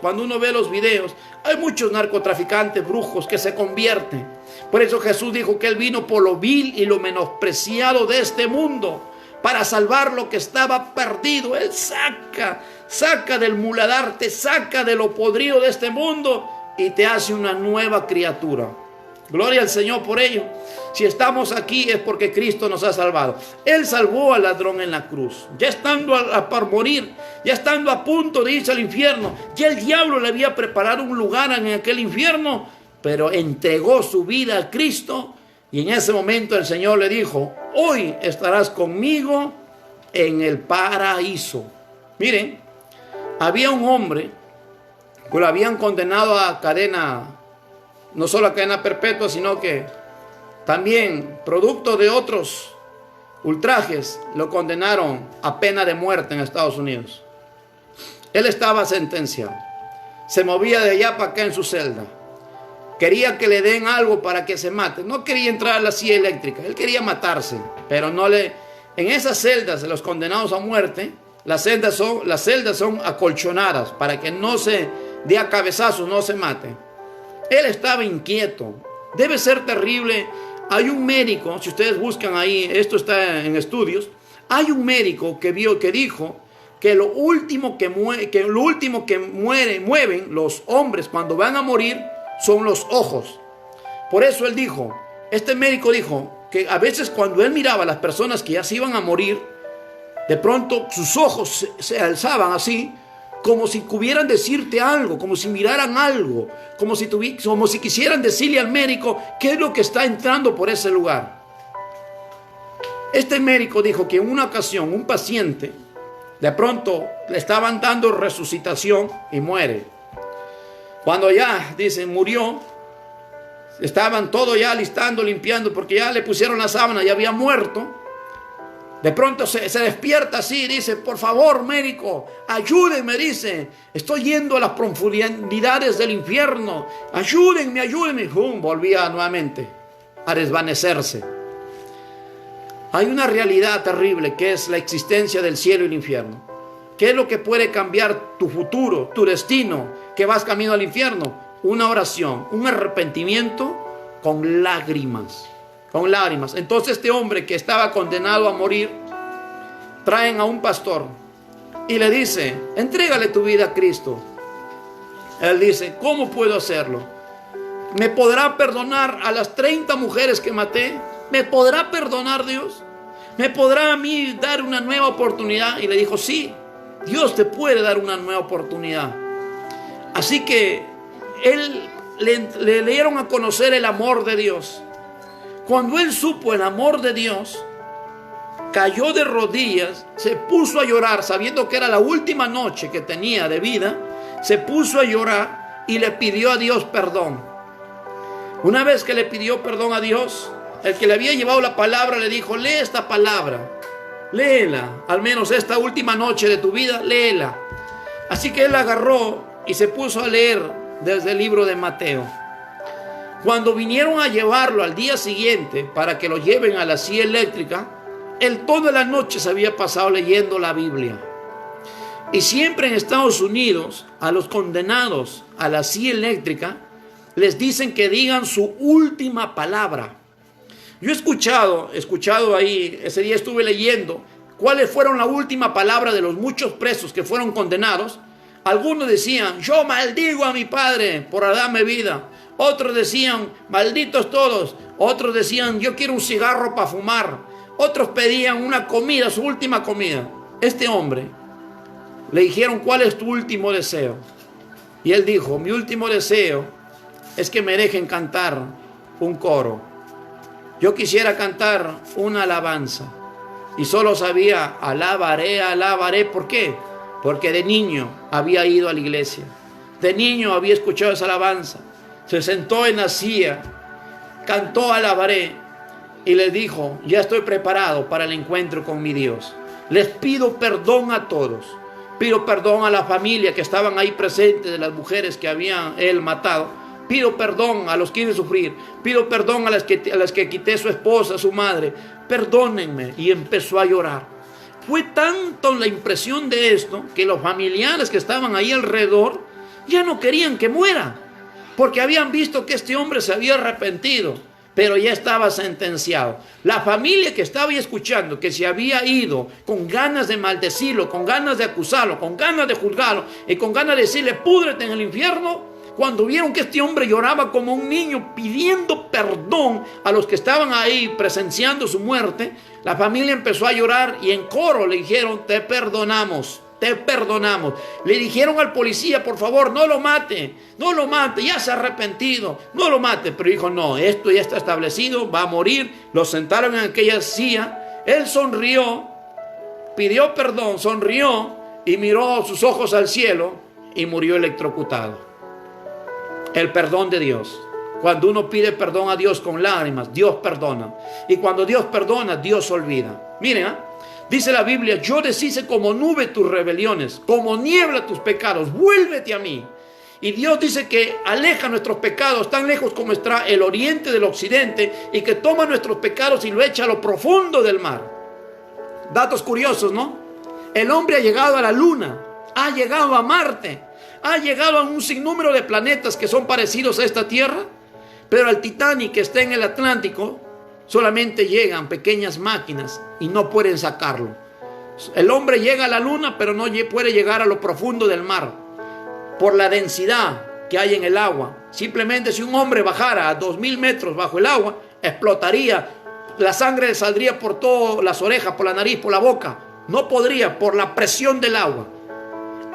hay muchos narcotraficantes, brujos que se convierten. Por eso Jesús dijo que Él vino por lo vil y lo menospreciado de este mundo, para salvar lo que estaba perdido. Él saca del muladar, te saca de lo podrido de este mundo y te hace una nueva criatura. Gloria al Señor por ello. Si estamos aquí es porque Cristo nos ha salvado. Él salvó al ladrón en la cruz. Ya estando por morir, ya estando a punto de irse al infierno, ya el diablo le había preparado un lugar en aquel infierno, pero entregó su vida a Cristo. Y en ese momento el Señor le dijo: hoy estarás conmigo en el paraíso. Miren, había un hombre que lo habían condenado a cadena, no solo a cadena perpetua, sino que también, producto de otros ultrajes, lo condenaron a pena de muerte en Estados Unidos. Él estaba sentenciado. Se movía de allá para acá en su celda. Quería que le den algo para que se mate. No quería entrar a la silla eléctrica. Él quería matarse. Pero no le... En esas celdas de los condenados a muerte, las celdas son acolchonadas para que no se dé a cabezazos, no se mate. Él estaba inquieto. Debe ser terrible. Hay un médico, si ustedes buscan ahí, esto está en estudios. Hay un médico que dijo que lo último que mueven los hombres cuando van a morir son los ojos. Por eso él dijo, este médico dijo que a veces cuando él miraba a las personas que ya se iban a morir, de pronto sus ojos se alzaban así, como si pudieran decirte algo, como si miraran algo, como si quisieran decirle al médico qué es lo que está entrando por ese lugar. Este médico dijo que en una ocasión un paciente de pronto le estaban dando resucitación y muere. Cuando ya, dicen, murió, estaban todo ya listando, limpiando, porque ya le pusieron la sábana, ya había muerto. De pronto se despierta así, dice: por favor, médico, ayúdenme, dice, estoy yendo a las profundidades del infierno, ayúdenme. Volvía nuevamente a desvanecerse. Hay una realidad terrible que es la existencia del cielo y el infierno. ¿Qué es lo que puede cambiar tu futuro, tu destino, que vas camino al infierno? Una oración, un arrepentimiento con lágrimas. Con lágrimas. Entonces este hombre que estaba condenado a morir, traen a un pastor y le dice: entrégale tu vida a Cristo. Él dice: ¿cómo puedo hacerlo? ¿Me podrá perdonar a las 30 mujeres que maté? ¿Me podrá perdonar Dios? ¿Me podrá a mí dar una nueva oportunidad? Y le dijo: sí, Dios te puede dar una nueva oportunidad. Así que él le dieron a conocer el amor de Dios. Cuando él supo el amor de Dios, cayó de rodillas, se puso a llorar, sabiendo que era la última noche que tenía de vida. Se puso a llorar y le pidió a Dios perdón. Una vez que le pidió perdón a Dios, el que le había llevado la palabra le dijo: lee esta palabra, léela, al menos esta última noche de tu vida, léela. Así que él agarró y se puso a leer desde el libro de Mateo. Cuando vinieron a llevarlo al día siguiente para que lo lleven a la silla eléctrica, él toda la noche se había pasado leyendo la Biblia. Y siempre en Estados Unidos, a los condenados a la silla eléctrica, les dicen que digan su última palabra. Yo he escuchado ahí, ese día estuve leyendo cuáles fueron la última palabra de los muchos presos que fueron condenados. Algunos decían, yo maldigo a mi padre por darme vida. Otros decían, malditos todos. Otros decían, yo quiero un cigarro para fumar. Otros pedían una comida, su última comida. Este hombre, le dijeron, ¿cuál es tu último deseo? Y él dijo, mi último deseo es que me dejen cantar un coro. Yo quisiera cantar una alabanza. Y solo sabía, alabaré, alabaré. ¿Por qué? Porque de niño había ido a la iglesia. De niño había escuchado esa alabanza. Se sentó en la silla, cantó alabaré y le dijo, ya estoy preparado para el encuentro con mi Dios. Les pido perdón a todos. Pido perdón a la familia que estaban ahí presentes, de las mujeres que habían él matado. Pido perdón a los que quieren sufrir. Pido perdón a las que quité su esposa, su madre. Perdónenme. Y empezó a llorar. Fue tanto la impresión de esto que los familiares que estaban ahí alrededor ya no querían que muera, porque habían visto que este hombre se había arrepentido, pero ya estaba sentenciado. La familia que estaba ahí escuchando, que se había ido con ganas de maldecirlo, con ganas de acusarlo, con ganas de juzgarlo y con ganas de decirle púdrete en el infierno, cuando vieron que este hombre lloraba como un niño pidiendo perdón a los que estaban ahí presenciando su muerte, la familia empezó a llorar y en coro le dijeron, te perdonamos, te perdonamos. Le dijeron al policía, por favor, no lo mate, ya se ha arrepentido, no lo mate. Pero dijo, no, esto ya está establecido, va a morir. Lo sentaron en aquella silla, él sonrió, pidió perdón, sonrió y miró sus ojos al cielo y murió electrocutado. El perdón de Dios. Cuando uno pide perdón a Dios con lágrimas, Dios perdona. Y cuando Dios perdona, Dios olvida. Miren, dice la Biblia, yo deshice como nube tus rebeliones, como niebla tus pecados, vuélvete a mí. Y Dios dice que aleja nuestros pecados tan lejos como está el oriente del occidente, y que toma nuestros pecados y lo echa a lo profundo del mar. Datos curiosos, ¿no? El hombre ha llegado a la luna, ha llegado a Marte, ha llegado a un sinnúmero de planetas que son parecidos a esta Tierra, pero al Titanic, que está en el Atlántico, solamente llegan pequeñas máquinas y no pueden sacarlo. El hombre llega a la luna, pero no puede llegar a lo profundo del mar por la densidad que hay en el agua. Simplemente si un hombre bajara a 2000 metros bajo el agua, explotaría, la sangre le saldría por todas las orejas, por la nariz, por la boca. No podría, por la presión del agua.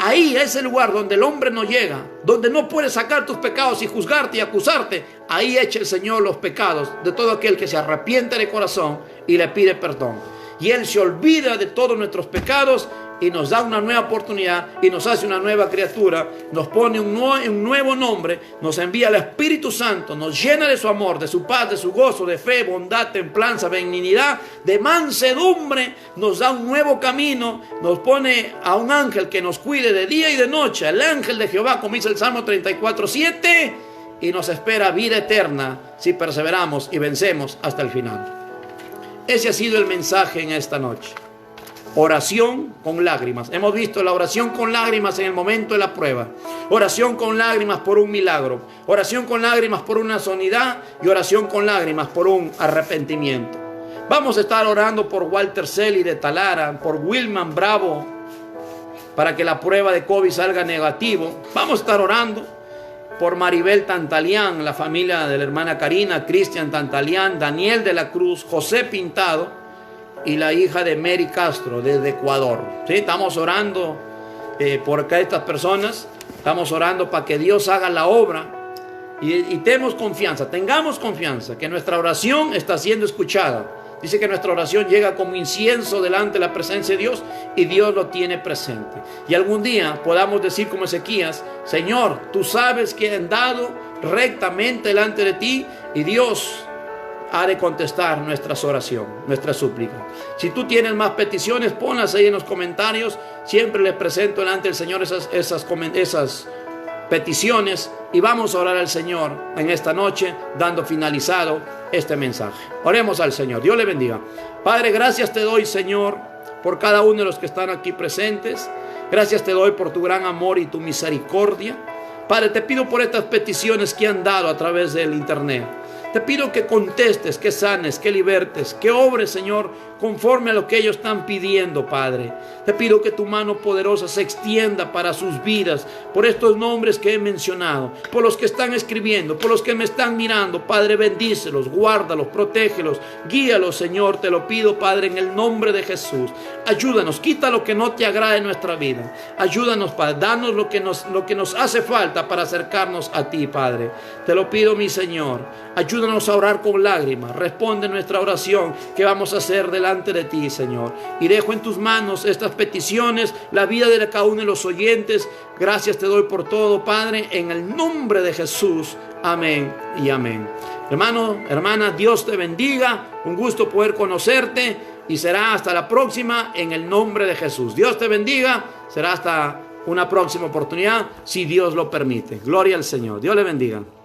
Ahí es el lugar donde el hombre no llega, donde no puede sacar tus pecados y juzgarte y acusarte. Ahí echa el Señor los pecados de todo aquel que se arrepiente de corazón y le pide perdón. Y Él se olvida de todos nuestros pecados y nos da una nueva oportunidad y nos hace una nueva criatura, nos pone un nuevo nombre, nos envía el Espíritu Santo, nos llena de su amor, de su paz, de su gozo, de fe, bondad, templanza, benignidad, de mansedumbre, nos da un nuevo camino, nos pone a un ángel que nos cuide de día y de noche, el ángel de Jehová, como dice el Salmo 34:7, y nos espera vida eterna si perseveramos y vencemos hasta el final. Ese ha sido el mensaje en esta noche. Oración con lágrimas. Hemos visto la oración con lágrimas en el momento de la prueba. Oración con lágrimas por un milagro. Oración con lágrimas por una sanidad. Y oración con lágrimas por un arrepentimiento. Vamos a estar orando por Walter Celi de Talara, por Wilman Bravo, para que la prueba de COVID salga negativo. Vamos a estar orando por Maribel Tantalián, la familia de la hermana Karina, Cristian Tantalián, Daniel de la Cruz, José Pintado y la hija de Mary Castro desde Ecuador. ¿Sí? Estamos orando por estas personas, estamos orando para que Dios haga la obra y tengamos confianza que nuestra oración está siendo escuchada. Dice que nuestra oración llega como incienso delante de la presencia de Dios y Dios lo tiene presente. Y algún día podamos decir como Ezequías, Señor, tú sabes que he andado rectamente delante de ti y Dios ha de contestar nuestras oraciones, nuestra súplica. Si tú tienes más peticiones, ponlas ahí en los comentarios. Siempre les presento delante del Señor esas peticiones y vamos a orar al Señor en esta noche, dando finalizado este mensaje. Oremos al Señor. Dios le bendiga. Padre, gracias te doy, Señor, por cada uno de los que están aquí presentes. Gracias te doy por tu gran amor y tu misericordia. Padre, te pido por estas peticiones que han dado a través del internet. Te pido que contestes, que sanes, que libertes, que obres, Señor, conforme a lo que ellos están pidiendo, Padre. Te pido que tu mano poderosa se extienda para sus vidas, por estos nombres que he mencionado, por los que están escribiendo, por los que me están mirando. Padre, bendícelos, guárdalos, protégelos, guíalos, Señor. Te lo pido, Padre, en el nombre de Jesús. Ayúdanos, quita lo que no te agrada en nuestra vida. Ayúdanos, Padre, danos lo que nos hace falta para acercarnos a ti, Padre. Te lo pido, mi Señor. Ayúdanos a orar con lágrimas. Responde nuestra oración que vamos a hacer delante de ti, Señor. Y dejo en tus manos estas peticiones, la vida de cada uno de los oyentes. Gracias te doy por todo, Padre, en el nombre de Jesús. Amén y amén. Hermano, hermana, Dios te bendiga. Un gusto poder conocerte y será hasta la próxima en el nombre de Jesús. Dios te bendiga. Será hasta una próxima oportunidad, si Dios lo permite. Gloria al Señor. Dios le bendiga.